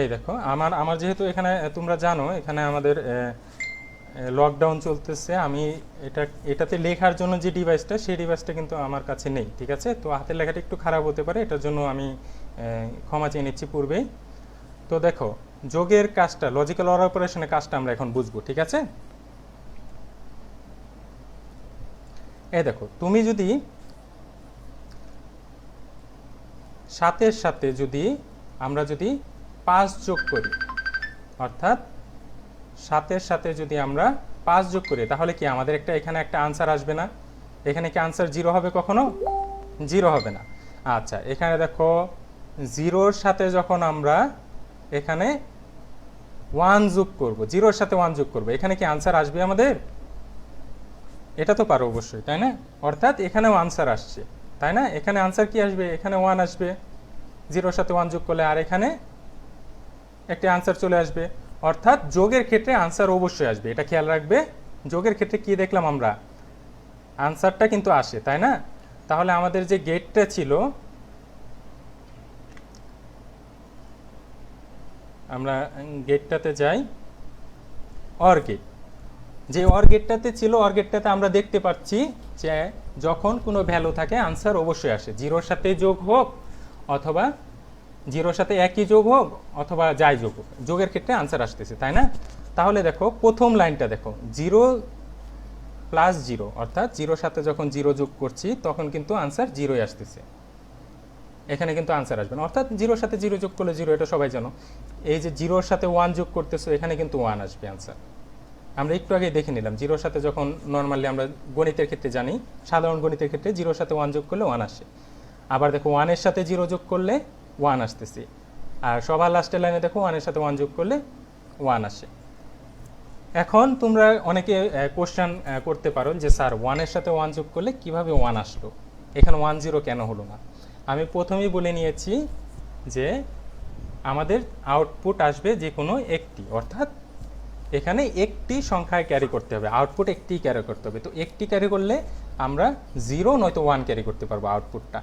এই দেখো আমার যেহেতু এখানে তোমরা জানো এখানে আমাদের লকডাউন চলতেছে, আমি এটাতে লেখার জন্য যে ডিভাইসটা সেই ডিভাইসটা কিন্তু আমার কাছে নেই, ঠিক আছে। তো হাতের লেখাটা একটু খারাপ হতে পারে, এটার জন্য আমি ক্ষমা চেয়ে নিচ্ছি পূর্বেই। তো দেখো যোগের কাজটা, লজিক্যাল অর অপারেশনের কাজটা আমরা এখন বুঝবো, ঠিক আছে। এই দেখো, তুমি যদি সাতের সাথে আমরা যদি 5 যোগ করি, অর্থাৎ সাতের সাথে যদি আমরা 5 যোগ করি, তাহলে কি আমাদের এখানে একটা আনসার আসবে না? এখানে কি আনসার জিরো হবে? কখনো জিরো হবে না। আচ্ছা, এখানে দেখো জিরোর সাথে যখন আমরা এখানে 1 যোগ করব, জিরোর সাথে 1 যোগ করব, এখানে কি আনসার আসবে আমাদের? এটা তো পারো অবশ্যই, তাই না? অর্থাৎ এখানেও আনসার আসছে, তাই না? এখানে আনসার কি আসবে? এখানে 1 আসবে, জিরোর সাথে 1 যোগ করলে, আর এখানে একটি আনসার চলে আসবে। অর্থাৎ যোগের ক্ষেত্রে আনসার অবশ্যই আসবে, এটা খেয়াল রাখবে। যোগের ক্ষেত্রে কি দেখলাম আমরা? আনসারটা কিন্তু আসে, তাই না? তাহলে আমাদের যে গেটটা ছিল, আমরা গেটটাতে যাই, অর গেট। যে অর গেটটাতে ছিল, অর গেটটাতে আমরা দেখতে পাচ্ছি যে যখন কোনো ভ্যালু থাকে আনসার অবশ্যই আসে, জিরোর সাথে যোগ হোক অথবা জিরোর সাথে একই যোগ হোক অথবা যাই যোগ হোক, যোগের ক্ষেত্রে আনসার আসতেছে, তাই না? তাহলে দেখো প্রথম লাইনটা দেখো, 0 প্লাস 0, অর্থাৎ জিরোর সাথে যখন 0 যোগ করছি তখন কিন্তু আনসার 0ই আসতেছে, এখানে কিন্তু আনসার আসবে না। অর্থাৎ জিরোর সাথে 0 যোগ করলে 0, এটা সবাই জানো। এই যে জিরোর সাথে 1 যোগ করতেছো, এখানে কিন্তু 1 আসবে আনসার। আমরা একটু আগে দেখে নিলাম, জিরোর সাথে যখন নর্মালি আমরা গণিতের ক্ষেত্রে জানি, সাধারণ গণিতের ক্ষেত্রে জিরোর সাথে 1 যোগ করলে 1 আসে। আবার দেখো 1 এর সাথে 0 যোগ করলে 1 আসতেছে, আর সবার লাস্টের লাইনে দেখো 1 এর সাথে 1 যোগ করলে 1 আসে। এখন তোমরা অনেকে কোশ্চেন করতে পারো যে স্যার 1 এর সাথে 1 যোগ করলে কিভাবে 1 আসলো, এখানে 1 0 কেন হলো না? আমি প্রথমেই বলে নিয়েছি যে আমাদের আউটপুট আসবে যে কোনো একটি, অর্থাৎ এখানে একটি সংখ্যায় ক্যারি করতে হবে, আউটপুট একটি ক্যারি করতে হবে। তো একটি ক্যারি করলে আমরা 0 নয়তো 1 ক্যারি করতে পারবো আউটপুটটা।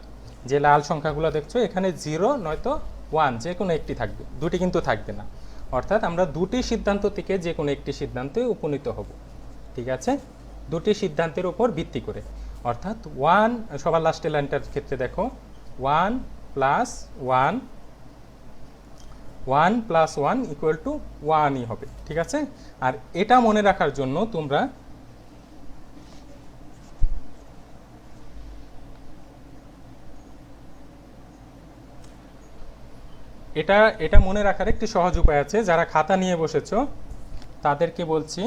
যে লাল সংখ্যাগুলো দেখছো এখানে 0 নয়তো 1 যে কোনো একটি থাকবে, দুটি কিন্তু থাকবে না। অর্থাৎ আমরা দুটি সিদ্ধান্ত থেকে যে কোনো একটি সিদ্ধান্তে উপনীত হব, ঠিক আছে, দুটি সিদ্ধান্তের উপর ভিত্তি করে। অর্থাৎ 1, সবার লাস্টের লাইনটার ক্ষেত্রে দেখো 1 প্লাস 1 ইকুয়াল টু 1ই হবে, ঠিক আছে। আর এটা মনে রাখার জন্য তোমরা এটা মনে রাখার একটি সহজ উপায় আছে। যারা খাতা নিয়ে বসেছো তাদেরকে বলছি,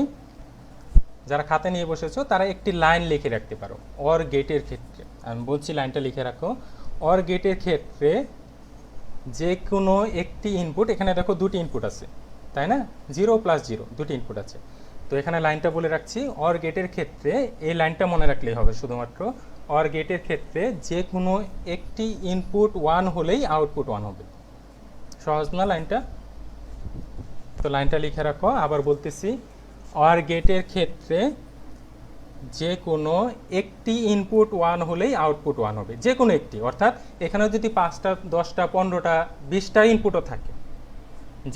যারা খাতা নিয়ে বসেছো তারা একটি লাইন লিখে রাখতে পারো। অর গেটের ক্ষেত্রে আমি বলছি লাইনটা লিখে রাখো। অর গেটের ক্ষেত্রে যে কোনো একটি ইনপুট, এখানে দেখো দুটি ইনপুট আছে, তাই না? 0 প্লাস 0, দুটি ইনপুট আছে। তো এখানে লাইনটা বলে রাখছি, অর গেটের ক্ষেত্রে এই লাইনটা মনে রাখলেই হবে শুধুমাত্র। অর গেটের ক্ষেত্রে যে কোনো একটি ইনপুট 1 হলেই আউটপুট 1 হবে। সহজ না লাইনটা? তো লাইনটা লিখে রাখো। আবার বলতেছি, অর গেটের ক্ষেত্রে যে কোনো একটি ইনপুট 1 হলেই আউটপুট 1 হবে, যে কোনো একটি। অর্থাৎ এখানে যদি 5টা 10টা 15টা 20টা ইনপুটও থাকে,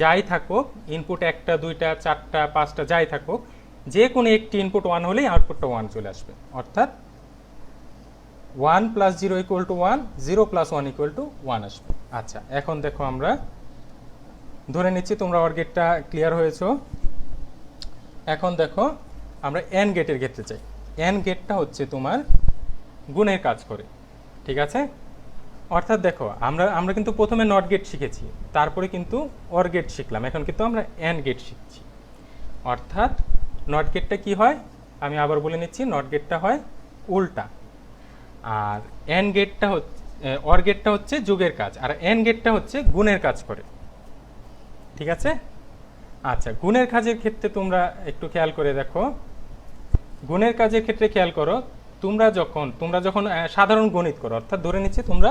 যাই থাকুক, ইনপুট 1টা 2টা 4টা 5টা যাই থাকুক, যে কোনো একটি ইনপুট 1 হলেই আউটপুটটা 1 চলে আসবে। অর্থাৎ 1 plus 0 equal to 1, 0 plus 1 equal to 1 আসবে। আচ্ছা, এখন দেখো আমরা ধরে নিচ্ছি তোমরা অর গেটটা ক্লিয়ার হয়েছো। এখন দেখো আমরা এন্ড গেটের ক্ষেত্রে চাই। অ্যান্ড গেটটা হচ্ছে তোমার গুণের কাজ করে, ঠিক আছে। অর্থাৎ দেখো আমরা আমরা কিন্তু প্রথমে নট গেট শিখেছি, তারপরে কিন্তু অর গেট শিখলাম, এখন কিন্তু আমরা অ্যান্ড গেট শিখছি। অর্থাৎ নট গেটটা কি হয়, আমি আবার বলে নিচ্ছি, নট গেটটা হয় উল্টা, আর অ্যান্ড গেটটা হচ্ছে, অর গেটটা হচ্ছে যোগের কাজ, আর অ্যান্ড গেটটা হচ্ছে গুণের কাজ করে, ঠিক আছে। আচ্ছা, গুণের কাজের ক্ষেত্রে তোমরা একটু খেয়াল করে দেখো, গুণের কাজের ক্ষেত্রে খেয়াল করো, তোমরা যখন সাধারণ গণিত করো, অর্থাৎ ধরে নিচ্ছি তোমরা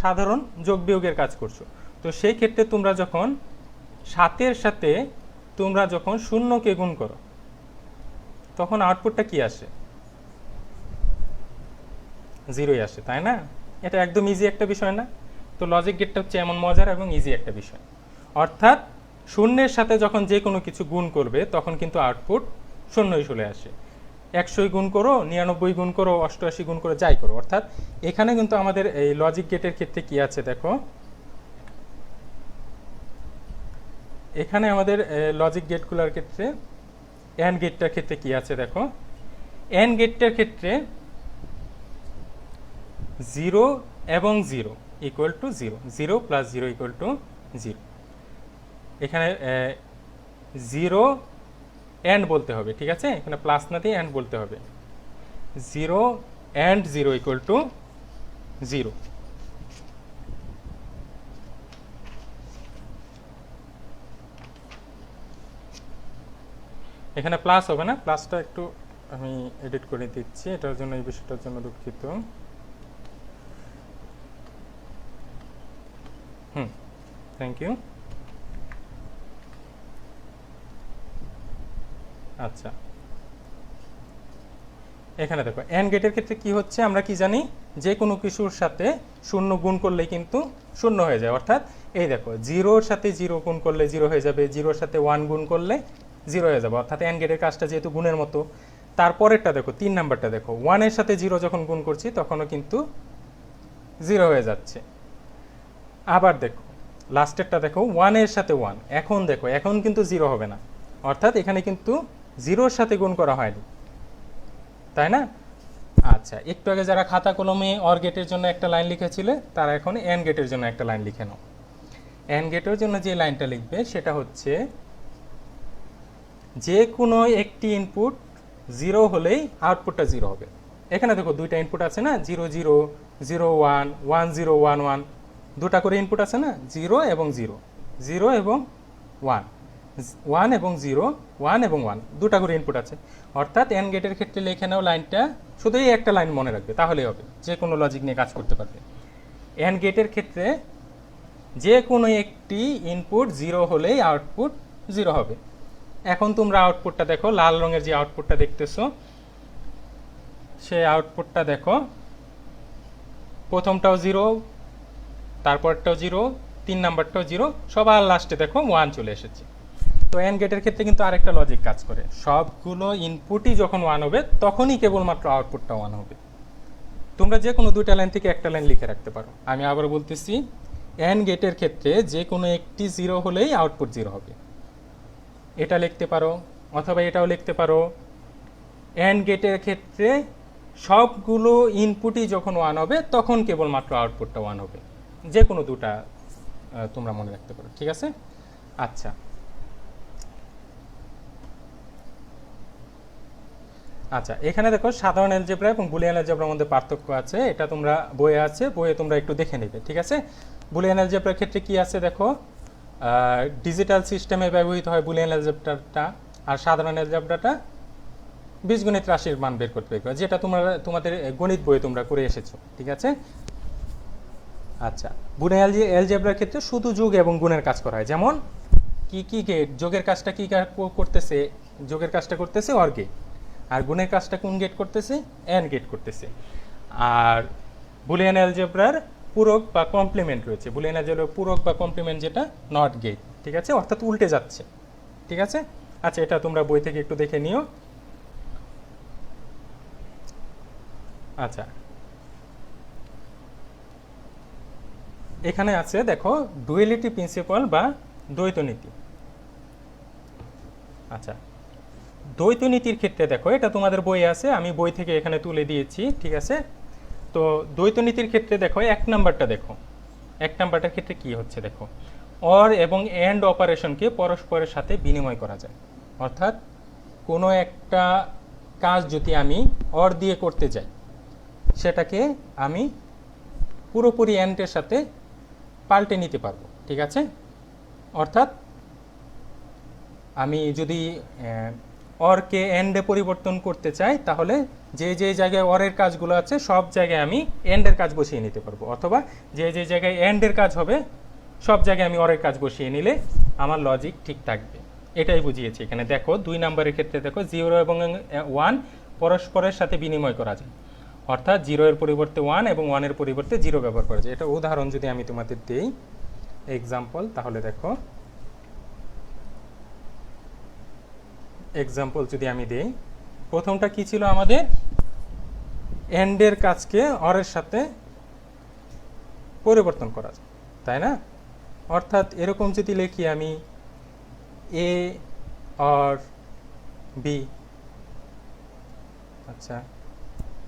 সাধারণ যোগ বিয়োগের কাজ করছো, তো সেই ক্ষেত্রে তোমরা যখন 7-এর সাথে তোমরা যখন 0-কে গুণ করো, তখন আউটপুটটা কি আসে? 0ই আসে, তাই না? এটা একদম ইজি একটা বিষয় না? তো লজিক গেটটা হচ্ছে এমন মজার এবং ইজি একটা বিষয়। অর্থাৎ 0-এর সাথে যখন যে কোনো কিছু গুণ করবে তখন কিন্তু আউটপুট 0ই চলে আসে। 100 গুণ করো, 99 গুণ করো, 88 গুণ করো, যাই করো। অর্থাৎ এখানে কিন্তু আমাদের এই লজিক গেটের ক্ষেত্রে কি আছে দেখো, এখানে আমাদের লজিক গেটগুলোর ক্ষেত্রে, অ্যান্ড গেটটার ক্ষেত্রে কি আছে দেখো, অ্যান্ড গেটটার ক্ষেত্রে 0 এবং 0 equal to 0, 0 plus 0 equal to 0। এখানে 0 অ্যান্ড বলতে হবে, ঠিক আছে, এখানে প্লাস না দিয়ে অ্যান্ড বলতে হবে। 0 অ্যান্ড 0 ইকুয়াল টু 0। এখানে প্লাস হবে না, প্লাসটা একটু আমি এডিট করে দিচ্ছি, এটার জন্য, এই বিষয়টার জন্য দুঃখিত। Thank you. আচ্ছা, এখানে দেখো অ্যান্ড গেটের ক্ষেত্রে কি হচ্ছে, আমরা কি জানি, যে কোনো কিছুর সাথে 0 গুণ করলেই কিন্তু 0 হয়ে যায়। অর্থাৎ এই দেখো, 0-র সাথে 0 গুণ করলে 0 হয়ে যাবে, 0-র সাথে 1 গুণ করলে 0 হয়ে যাবে। অর্থাৎ অ্যান্ড গেটের কাজটা যেহেতু গুণের মতো। তারপরেরটা দেখো, 3 নাম্বারটা দেখো, 1-এর সাথে 0 যখন গুণ করছি তখনও কিন্তু 0 হয়ে যাচ্ছে। আবার দেখো লাস্টেরটা দেখো, 1-এর সাথে 1, এখন দেখো এখন কিন্তু 0 হবে না, অর্থাৎ এখানে কিন্তু 0-র সাথে গুণ করা হয়নি, তাই না? আচ্ছা, একটু আগে যারা খাতা কলমে অর গেটের জন্য একটা লাইন লিখেছিলে, তারা এখন অ্যান্ড গেটের জন্য একটা লাইন লিখে নাও। অ্যান্ড গেটের জন্য যে লাইনটা লিখবে সেটা হচ্ছে, যে কোনো একটি ইনপুট 0 হলেই আউটপুটটা 0 হবে। এখানে দেখো দুইটা ইনপুট আছে না, 0 0 0 1 1 0 1 1, দুটা করে ইনপুট আছে না, 0 এবং 0, 0 এবং 1, 1 এবং 0, 1 এবং 1, দুটা করে ইনপুট আছে। অর্থাৎ অ্যান্ড গেটের ক্ষেত্রে লিখে নাও লাইনটা, শুধু এই একটা লাইন মনে রাখবে, তাহলেই হবে, যে কোনো লজিক নিয়ে কাজ করতে পারবে। অ্যান্ড গেটের ক্ষেত্রে যে কোনো একটি ইনপুট 0 হলেই আউটপুট 0 হবে। এখন তোমরা আউটপুটটা দেখো, লাল রঙের যে আউটপুটটা দেখতেছো, সেই আউটপুটটা দেখো, প্রথমটাও 0, তারপরটাও 0, 3 নাম্বারটাও 0, সবার লাস্টে দেখো 1 চলে এসেছে। তো অ্যান্ড গেটের ক্ষেত্রে কিন্তু আরেকটা লজিক কাজ করে, সবগুলো ইনপুটই যখন 1 হবে তখনই কেবলমাত্র আউটপুটটা 1 হবে। তোমরা যে কোনো দুইটা লাইন থেকে একটা লাইন লিখে রাখতে পারো। আমি আবার বলতেছি, অ্যান্ড গেটের ক্ষেত্রে যে কোনো একটি 0 হলেই আউটপুট 0 হবে, এটা লিখতে পারো, অথবা এটাও লিখতে পারো। অ্যান্ড গেটের ক্ষেত্রে সবগুলো ইনপুটই যখন 1 হবে তখন কেবলমাত্র আউটপুটটা 1 হবে, যে কোনো দুটা তোমরা মনে রাখতে পারো, ঠিক আছে। আচ্ছা, আচ্ছা, এখানে দেখো সাধারণ অ্যালজেব্রা এবং বুলিয়ান অ্যালজেব্রার মধ্যে পার্থক্য আছে, এটা তোমরা বইয়ে আছে, বইয়ে তোমরা একটু দেখে নেবে, ঠিক আছে। বুলিয়ান অ্যালজেব্রার ক্ষেত্রে কি আছে দেখো, ডিজিটাল সিস্টেমে ব্যবহৃত হয় বুলিয়ান অ্যালজেব্রাটা, আর সাধারণ অ্যালজেব্রাটা বীজগণিত রাশির মান বের করতে হবে, যেটা তোমাদের গণিত বইয়ে তোমরা করে এসেছো, ঠিক আছে। আচ্ছা, বুলিয়ান অ্যালজেব্রার ক্ষেত্রে শুধু যোগ এবং গুণের কাজ করা হয়, যেমন কি গেট, যোগের কাজটা কি করতেছে, যোগের কাজটা করতেছে অর গেট, আর গুণের কাজটা কোন গেট করতেছে, অ্যান্ড গেট করতেছে। আর বুলিয়ান অ্যালজেব্রার পূরক বা কমপ্লিমেন্ট রয়েছে, বুলিয়ান অ্যালজেব্রার পূরক বা কমপ্লিমেন্ট যেটা নট গেট, ঠিক আছে, অর্থাৎ উল্টে যাচ্ছে, ঠিক আছে। আচ্ছা, এটা তোমরা বই থেকে একটু দেখে নিও। আচ্ছা, এখানে আছে দেখো ডুয়ালিটি প্রিন্সিপাল বা দ্বৈত নীতি। আচ্ছা, দ্বৈত নীতির ক্ষেত্রে দেখো, এটা তোমাদের বই আছে, আমি বই থেকে এখানে তুলে দিয়েছি, ঠিক আছে। তো দ্বৈত নীতির ক্ষেত্রে দেখো, এক নাম্বারটা দেখো, এক নাম্বারটার ক্ষেত্রে কি হচ্ছে দেখো, অর এবং এন্ড অপারেশনকে পরস্পরের সাথে বিনিময় করা যায়। অর্থাৎ কোনো একটা কাজ যদি আমি অর দিয়ে করতে যাই, সেটাকে আমি পুরোপুরি এন্ডের সাথে পাল্টে নিতে পারবো, ঠিক আছে। অর্থাৎ আমি যদি অরকে এন্ডে পরিবর্তন করতে চাই, তাহলে যে যে জায়গায় অরের কাজগুলো আছে সব জায়গায় আমি এন্ডের কাজ বসিয়ে নিতে পারবো, অথবা যে যে জায়গায় এন্ডের কাজ হবে সব জায়গায় আমি অরের কাজ বসিয়ে নিলে আমার লজিক ঠিক থাকবে। এটাই বুঝিয়েছি এখানে। দেখো 2 নম্বরের ক্ষেত্রে দেখো 0 এবং 1 পরস্পরের সাথে বিনিময় করা যায়। অর্থাৎ 0 এর পরিবর্তে 1 এবং 1 এর পরিবর্তে 0 ব্যবহার করা যায়। এটা উদাহরণ যদি আমি তোমাদের দেই এক্সাম্পল, তাহলে দেখো এক্সাম্পল যদি আমি দেই, প্রথমটা কি ছিল আমাদের, এন্ডের কাজকে অরের সাথে পরিবর্তন করা যায়, তাই না। অর্থাৎ এরকম যদি লিখি আমি এ অর বি, আচ্ছা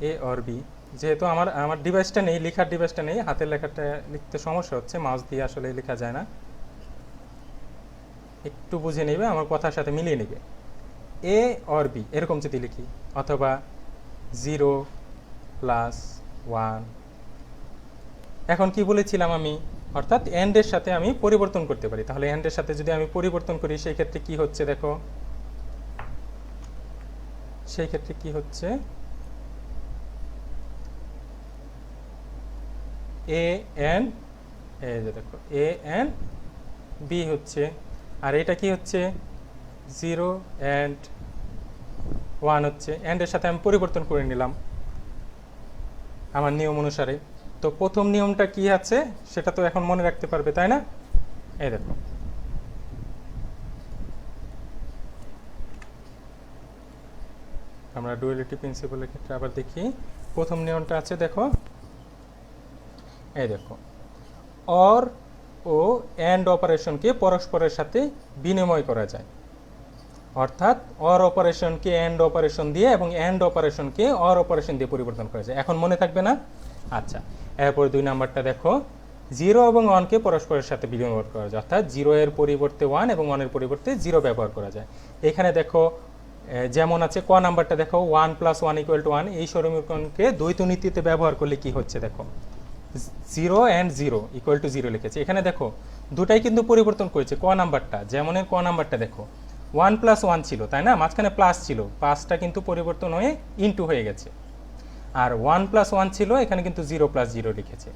এ অর বি, যেহেতু আমার ডিভাইসটা নেই, লেখার ডিভাইসটা নেই, হাতের লেখাটা লিখতে সমস্যা হচ্ছে, মাউস দিয়ে আসলে লেখা যায় না, একটু বুঝে নেবে, আমার কথার সাথে মিলিয়ে নেবে। এ অর বি এরকম যদি লিখি, অথবা 0 প্লাস 1, এখন কি বলেছিলাম আমি, অর্থাৎ এন্ডের সাথে আমি পরিবর্তন করতে পারি। তাহলে এন্ডের সাথে যদি আমি পরিবর্তন করি, সেই ক্ষেত্রে কি হচ্ছে দেখো, সেই ক্ষেত্রে কি হচ্ছে, এ এন, এই যে দেখো এ এন বি হচ্ছে, আর এটা কি হচ্ছে 0 and 1 হচ্ছে, এন্ডের সাথে আমি পরিবর্তন করে নিলাম আমার নিয়ম অনুসারে। তো প্রথম নিয়মটা কি আছে সেটা তো এখন মনে রাখতে পারবে, তাই না। এই দেখো আমরা ডুয়ালিটি প্রিন্সিপালের ক্ষেত্রে আবার দেখি, প্রথম নিয়মটা আছে দেখো, এই দেখো অর ও এন্ড অপারেশনকে পরস্পরের সাথে বিনিময় করা যায়। অর্থাৎ অর অপারেশনকে এন্ড অপারেশন দিয়ে এবং এন্ড অপারেশনকে অর অপারেশন দিয়ে পরিবর্তন করা যায়। এখন মনে থাকবে না। আচ্ছা, এরপর 2 নাম্বারটা দেখো, 0 এবং 1কে পরস্পরের সাথে বিনিময় করা যায়। অর্থাৎ 0 এর পরিবর্তে 1 এবং 1 এর পরিবর্তে 0 ব্যবহার করা যায়। এখানে দেখো যেমন আছে ক নাম্বারটা দেখো, 1 + 1 = 1, এই সমীকরণকে দ্বৈত নীতিতে ব্যবহার করলে কি হচ্ছে দেখো, 0 and 0 = 0 লিখেছে। এখানে দেখো দুটাই কিন্তু পরিবর্তন করেছে। ক নাম্বারটা, যেমনের ক নাম্বারটা দেখো 1 + 1 ছিল, তাই না, মাঝখানে প্লাস ছিল, প্লাসটা কিন্তু পরিবর্তন হয়ে ইনটু হয়ে গেছে। আর 1 + 1 ছিল, এখানে কিন্তু 0 + 0 লিখেছে।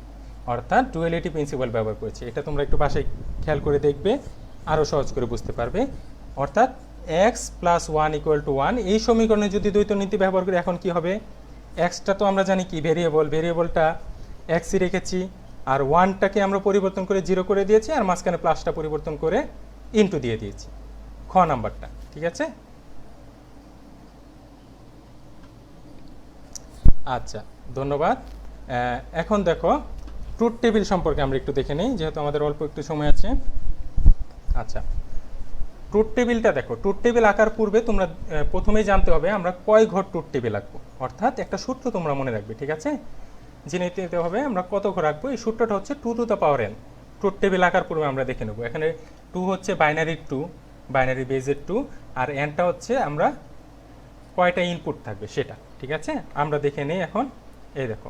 অর্থাৎ ডুয়ালিটি প্রিন্সিপাল ব্যবহার করেছে। এটা তোমরা একটু বাসায় খেয়াল করে দেখবে, আরও সহজ করে বুঝতে পারবে। অর্থাৎ x + 1 = 1, এই সমীকরণে যদি দ্বৈত নীতি ব্যবহার করি, এখন কি হবে, এক্সটা তো আমরা জানি কি ভেরিয়েবল, ভেরিয়েবলটা এক্সই রেখেছি, আর 1টাকে আমরা পরিবর্তন করে 0 করে দিয়েছি, আর মাঝখানে প্লাসটা পরিবর্তন করে ইনটু দিয়ে দিয়েছি, খ নাম্বারটা, ঠিক আছে। আচ্ছা, ধন্যবাদ। এখন দেখো ট্রুথ টেবিল সম্পর্কে আমরা একটু দেখে নিই, যেহেতু আমাদের অল্প একটু সময় আছে। আচ্ছা, ট্রুথ টেবিলটা দেখো, ট্রুথ টেবিল আঁকার পূর্বে তোমরা প্রথমেই জানতে হবে আমরা কয় ঘর ট্রুথ টেবিল আঁকবো। অর্থাৎ একটা সূত্র তোমরা মনে রাখবে, ঠিক আছে, জেনে নিতে হবে আমরা কত ঘর রাখবো। এই সূত্রটা হচ্ছে 2^n। ট্রুথ টেবিল আঁকার পূর্বে আমরা দেখে নেব। এখানে 2 হচ্ছে বাইনারি 2, বাইনারি বেজের 2, আর এনটা হচ্ছে আমরা কয়টা ইনপুট থাকবে সেটা, ঠিক আছে। আমরা দেখে নিই এখন। এই দেখো,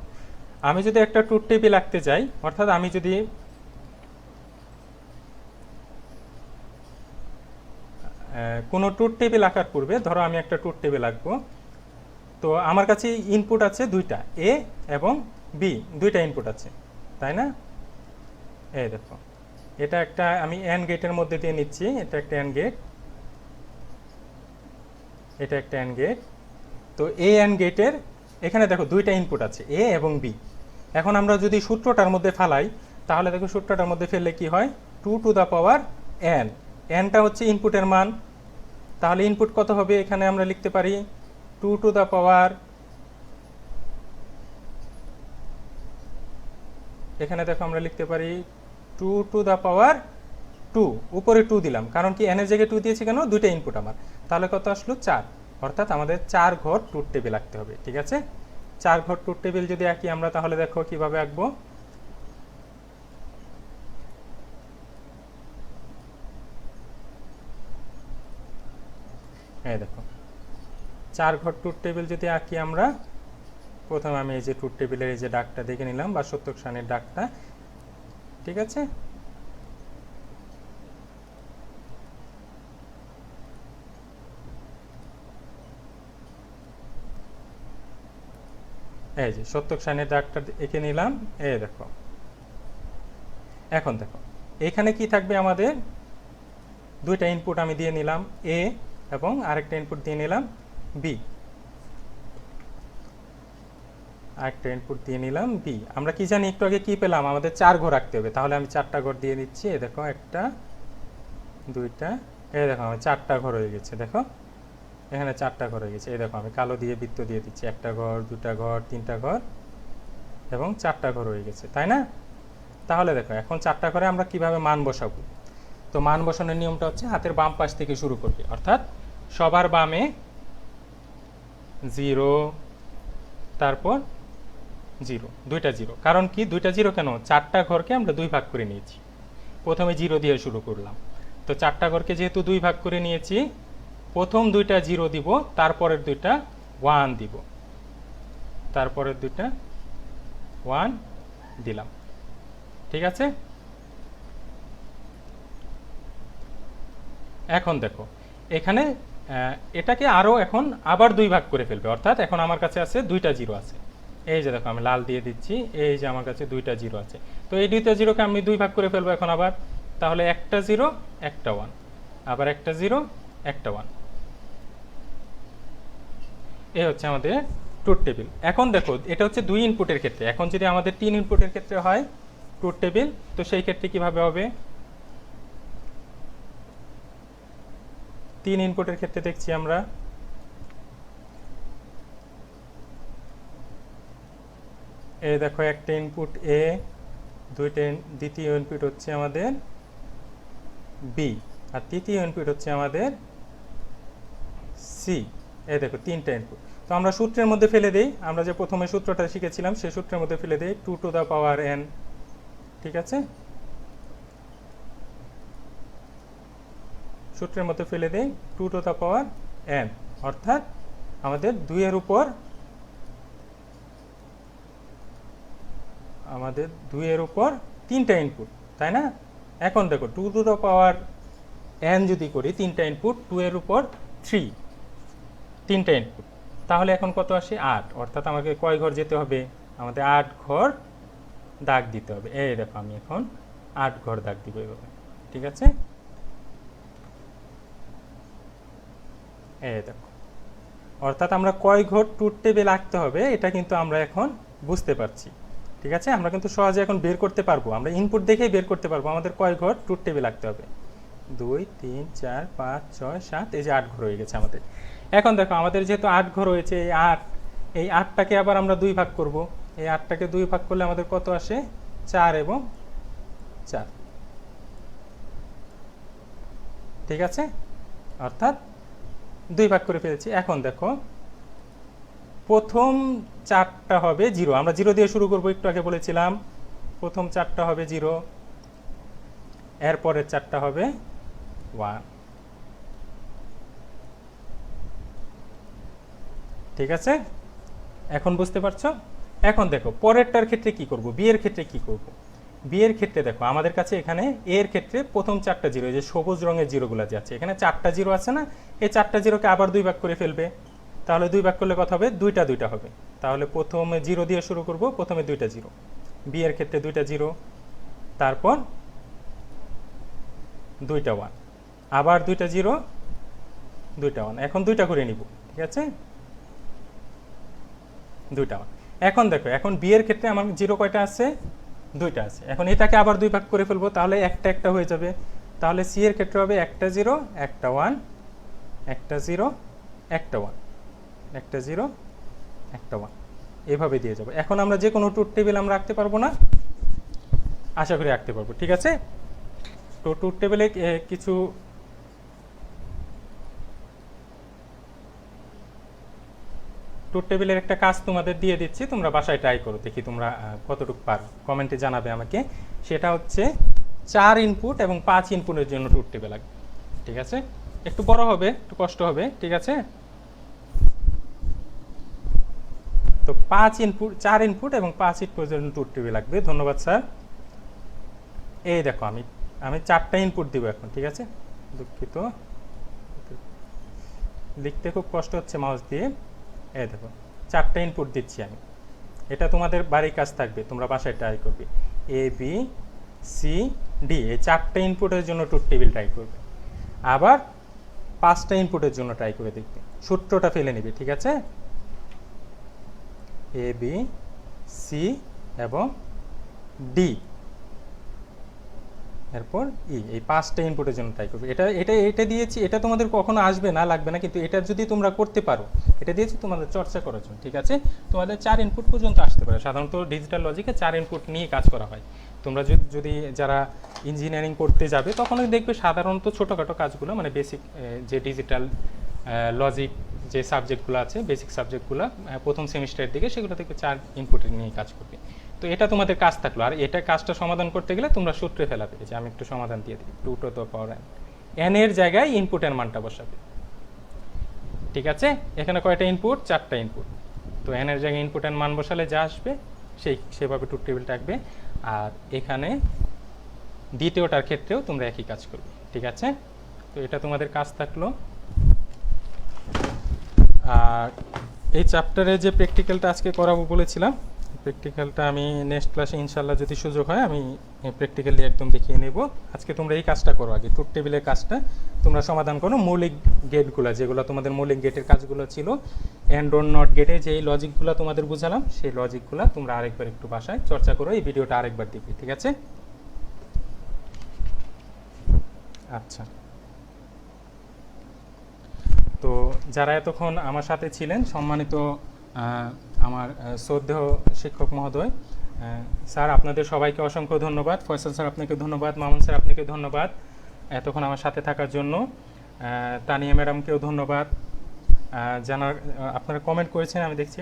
আমি যদি একটা ট্রুথ টেবিল আঁকতে যাই, অর্থাৎ আমি যদি কোনো ট্রুথ টেবিল আঁকার পূর্বে, ধরো আমি একটা ট্রুথ টেবিল আঁকবো, তো আমার কাছে ইনপুট আছে 2টা, এ এবং বি, 2টা ইনপুট আছে, তাই না। এই দেখো, এটা একটা আমি এন্ড গেটের মধ্যে দিয়ে নিচ্ছি, এটা একটা এন্ড গেট, এটা একটা এন্ড গেট। তো এ এন্ড গেটের এখানে দেখো 2টা ইনপুট আছে, এ এবং বি। এখন আমরা যদি সূত্রটার মধ্যে ফেলাই, তাহলে দেখো সূত্রটার মধ্যে ফেললে কি হয়, 2^n, এনটা হচ্ছে ইনপুটের মান, তাহলে ইনপুট কত হবে, এখানে আমরা লিখতে পারি 2^, এখানে দেখো আমরা লিখতে পারি 2^2, উপরে 2 দিলাম, কারণ কি এন এর জায়গায় 2 দিয়েছি কেন, 2টা ইনপুট আমার, তাহলে কত আসলো 4। অর্থাৎ আমাদের 4 ঘর ট্রুথ টেবিল আঁকতে হবে। ঠিক আছে, 4 ঘর ট্রুথ টেবিল যদি আঁকি আমরা, তাহলে দেখো কিভাবে আঁকবো। এই দেখো 4 ঘর ট্রুথ টেবিল যদি আঁকি আমরা, প্রথমে আমি এই যে ট্রুথ টেবিলের এই যে দাগটা দেখে নিলাম, বা সত্যক সারণীর দাগটা। ঠিক আছে, এই যে সত্যক সারণীর দাগটা এঁকে নিলাম। এই দেখো, এখন দেখো এখানে কি থাকবে, আমাদের দুইটা ইনপুট আমি দিয়ে নিলাম এ, এবং আরেকটা ইনপুট দিয়ে নিলাম বি। আরেকটা ইনপুট দিয়ে নিলাম বি। আমরা কি জানি একটু আগে কি পেলাম, আমাদের 4 ঘর রাখতে হবে, তাহলে আমি 4টা ঘর দিয়ে দিচ্ছি। এই দেখো 1টা 2টা, এই দেখো আমার 4টা ঘর হয়ে গেছে। দেখো এখানে 4টা ঘর হয়ে গেছে। এই দেখো আমি কালো দিয়ে বৃত্ত দিয়ে দিচ্ছি, 1টা ঘর 2টা ঘর 3টা ঘর এবং 4টা ঘর হয়ে গেছে, তাই না? তাহলে দেখো এখন 4টা ঘরে আমরা কিভাবে মান বসাবো। তো মান বসানোর নিয়মটা হচ্ছে হাতের বাম পাশ থেকে শুরু করবে, অর্থাৎ সবার বামে 0, তারপর 0, দুইটা 0। কারণ কি দুইটা 0 কেন, 4টা ঘরকে আমরা 2 ভাগ করে নিয়েছি। প্রথমে 0 দিয়ে শুরু করলাম, তো 4টা ঘরকে যেহেতু 2 ভাগ করে নিয়েছি, প্রথম 2টা 0 দিব, তারপরের 2টা 1 দিব, তারপরের 2টা 1 দিলাম। ঠিক আছে, এখন দেখো এখানে এটাকে আরো এখন আবার 2 ভাগ করে ফেলবে, অর্থাৎ এখন আমার কাছে আছে 2টা 0 আছে। এই যে দেখো আমি লাল দিয়ে দিচ্ছি, এই যে আমার কাছে 2টা 0 আছে। তো এই 2টা 0কে আমি 2 ভাগ করে ফেলবো এখন আবার, তাহলে একটা 0 একটা 1, আবার একটা 0 একটা 1। এই হচ্ছে আমাদের ট্রুথ টেবিল। এখন দেখো এটা হচ্ছে 2 ইনপুটের ক্ষেত্রে। এখন যদি আমাদের 3 ইনপুটের ক্ষেত্রে হয় ট্রুথ টেবিল, তো সেই ক্ষেত্রে কিভাবে হবে। 3 ইনপুটের ক্ষেত্রে দেখছি আমরা, এই দেখো একটা ইনপুট এ, দ্বিতীয় ইনপুট হচ্ছে আমাদের বি, আর তৃতীয় ইনপুট হচ্ছে আমাদের সি। এই দেখো 3টা ইনপুট। তো আমরা সূত্রের মধ্যে ফেলে দেই, আমরা যে প্রথমে সূত্রটা শিখেছিলাম সেই সূত্রের মধ্যে ফেলে দেই 2 টু দ্য পাওয়ার n। ঠিক আছে, সূত্রের মধ্যে ফেলে দেই 2 টু দ্য পাওয়ার n, অর্থাৎ আমাদের 2 এর উপর 3টা ইনপুট, তাই না? এখন দেখো 2 টু দ্য পাওয়ার n যদি করি, 3টা ইনপুট, 2 এর উপর 3, 3টা ইনপুট, তাহলে এখন কত আসে 8। অর্থাৎ আমাকে কয় ঘর যেতে হবে, আমাদের 8 ঘর দাগ দিতে হবে। এই দেখো আমি এখন 8 ঘর দাগ দিব এইভাবে। ঠিক আছে, এই দেখো, অর্থাৎ আমরা কয় ঘর ট্রুথ টেবিল আঁকতে হবে এটা কিন্তু আমরা এখন বুঝতে পারছি। ঠিক আছে, আমরা কিন্তু সহজে এখন বের করতে পারবো, আমরা ইনপুট দেখেই বের করতে পারবো আমাদের কয় ঘর ট্রুথ টেবিল আঁকতে হবে। 2 3 4 5 6 7, এই যে 8 ঘর হয়ে গেছে আমাদের। এখন দেখো আমাদের যেহেতু 8 ঘর হয়েছে, এই 8টাকে আবার আমরা 2 ভাগ করব। এই 8টাকে 2 ভাগ করলে আমাদের কত আসে, 4 এবং 4। ঠিক আছে, অর্থাৎ 2 ভাগ করে ফেলেছি। এখন দেখো প্রথম 4টা হবে 0, আমরা 0 দিয়ে শুরু করব, একটু আগে বলেছিলাম। প্রথম 4টা হবে 0, এরপরের 4টা হবে 1। ঠিক আছে, এখন বুঝতে পারছো। এখন দেখো পরেরটার ক্ষেত্রে কি করব, বি এর ক্ষেত্রে কি করব। বি এর ক্ষেত্রে দেখো আমাদের কাছে এখানে এ এর ক্ষেত্রে প্রথম 4টা 0, যে সবুজ রঙের 0গুলো যাচ্ছে, এখানে 4টা 0 আছে না, এই 4টা 0কে আবার 2 ভাগ করে ফেলবে। তাহলে 2 ভাগ করলে কত হবে, 2টা 2টা হবে। তাহলে প্রথমে 0 দিয়ে শুরু করব, প্রথমে 2টা 0। বি এর ক্ষেত্রে 2টা 0, তারপর 2টা 1, আবার 2টা 0, 2টা 1। এখন 2টা করে নিব। ঠিক আছে, 2টা 1। এখন দেখো এখন বি এর ক্ষেত্রে আমার 0 কয়টা আছে, 2টা আছে। এখন এটাকে আবার 2 ভাগ করে ফেলবো, তাহলে একটা একটা হয়ে যাবে। তাহলে সি এর ক্ষেত্রে হবে একটা 0 একটা 1, একটা 0 একটা 1, একটা 0 একটা 1, এভাবে দিয়ে যাবো। এখন আমরা যে কোনো ট্রুথ টেবিল আমরা রাখতে পারবো না, আশা করি রাখতে পারবো। ঠিক আছে, তো ট্রুথ টেবিলে কিছু ট্রুথ টেবিলের একটা কাজ তোমাদের দিয়ে দিচ্ছি, তোমরা বাসায় ট্রাই করো, দেখি তোমরা কতটুকু পারো, কমেন্টে জানাবে আমাকে। সেটা হচ্ছে 4 ইনপুট এবং 5 ইনপুটের জন্য ট্রুথ টেবিল লাগবে, ঠিক আছে? একটু বড় হবে, একটু কষ্ট হবে, ঠিক আছে? তো 5 ইনপুট, 4 ইনপুট এবং 5 ইনপুটের জন্য ট্রুথ টেবিল লাগবে। ধন্যবাদ স্যার। এই দেখো আমি 4টা ইনপুট দিব এখন, ঠিক আছে? দুঃখিত, লিখতে খুব কষ্ট হচ্ছে মাউস দিয়ে। এই দেখো 4টা ইনপুট দিচ্ছি আমি। এটা তোমাদের বাড়ির কাজ থাকবে, তোমরা বাসায় ট্রাই করবে। এ বি সি ডি, এই 4টা ইনপুটের জন্য ট্রুথ টেবিল ট্রাই করবে। আবার 5টা ইনপুটের জন্য ট্রাই করে দেখবে, সূত্রটা ফেলে নিবে, ঠিক আছে? এ বি সি এবং ডি, এরপর এই 5টা ইনপুটের জন্য ট্রাই করবে। এটা দিয়েছি, এটা তোমাদের কখনো আসবে না, লাগবে না, কিন্তু এটা যদি তোমরা করতে পারো, এটা দিয়েছি তোমাদের চর্চা করার জন্য, ঠিক আছে? তোমাদের 4 ইনপুট পর্যন্ত আসতে পারে। সাধারণত ডিজিটাল লজিকে 4 ইনপুট নিয়ে কাজ করা হয়। তোমরা যদি যারা ইঞ্জিনিয়ারিং করতে যাবে তখনই দেখবে সাধারণত ছোটোখাটো কাজগুলো, মানে বেসিক যে ডিজিটাল লজিক যে সাবজেক্টগুলো আছে, বেসিক সাবজেক্টগুলো প্রথম সেমিস্টারের দিকে, সেগুলো থেকে 4 ইনপুটের নিয়ে কাজ করবে। তো এটা তোমাদের কাজ থাকলো। আর এটা কাজটা সমাধান করতে গেলে তোমরা সূত্রে ফেলাবে, যে আমি একটু সমাধান দিয়ে দিই, 2 টু দ্য পাওয়ার n এর জায়গায় ইনপুটের মানটা বসাবে, ঠিক আছে? এখানে কয়টা ইনপুট? 4টা ইনপুট। তো n এর জায়গায় ইনপুটের মান বসালে যা আসবে সেভাবে ট্রুথ টেবিলটা আঁকবে। আর এখানে দ্বিতীয়টার ক্ষেত্রেও তোমরা একই কাজ করবে, ঠিক আছে? তো এটা তোমাদের কাজ থাকলো। আর এই চ্যাপ্টারে যে প্র্যাকটিক্যালটা আজকে করাবো বলেছিলাম, প্র্যাকটিক্যালটা আমি নেক্সট ক্লাসে ইনশাল্লাহ যদি সুযোগ হয় আমি প্র্যাকটিক্যালি একদম দেখিয়ে নেব। আজকে তোমরা এই কাজটা করো, আগে ট্রুথ টেবিলের কাজটা তোমরা সমাধান করো। মৌলিক গেটগুলো, যেগুলো তোমাদের মৌলিক গেটের কাজগুলো ছিল, অ্যান্ড অর নট গেটে যে লজিকগুলো তোমাদের বুঝালাম, সেই লজিকগুলো তোমরা আরেকবার একটু বাসায় চর্চা করো, এই ভিডিওটা আরেকবার দেখবে, ঠিক আছে? আচ্ছা, তো যারা এতক্ষণ আমার সাথে ছিলেন, সম্মানিত আমার শ্রদ্ধেয় শিক্ষক মহোদয়, স্যার আপনাদের সবাইকে অসংখ্য ধন্যবাদ। ফয়সাল স্যার আপনাকে ধন্যবাদ, মামুন স্যার আপনাকে ধন্যবাদ এতক্ষণ আমার সাথে থাকার জন্য। তানিয়া ম্যাডামকেও ধন্যবাদ। জানার আপনারা কমেন্ট করেছেন আমি দেখছি,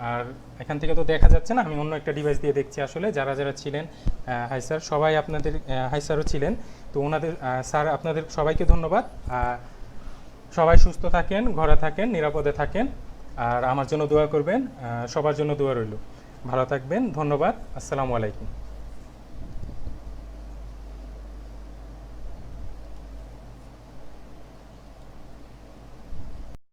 আর এখান থেকে তো দেখা যাচ্ছে না, আমি অন্য একটা ডিভাইস দিয়ে দেখছি। আসলে যারা যারা ছিলেন, হাই স্যার সবাই আপনাদের, হাই স্যারও ছিলেন, তো ওনাদের স্যার আপনাদের সবাইকে ধন্যবাদ। সবাই সুস্থ থাকেন, ঘরে থাকেন, নিরাপদে থাকেন, আর আমার জন্য দোয়া করবেন। সবার জন্য দোয়া রইল। ভালো থাকবেন, ধন্যবাদ, আসসালামু আলাইকুম।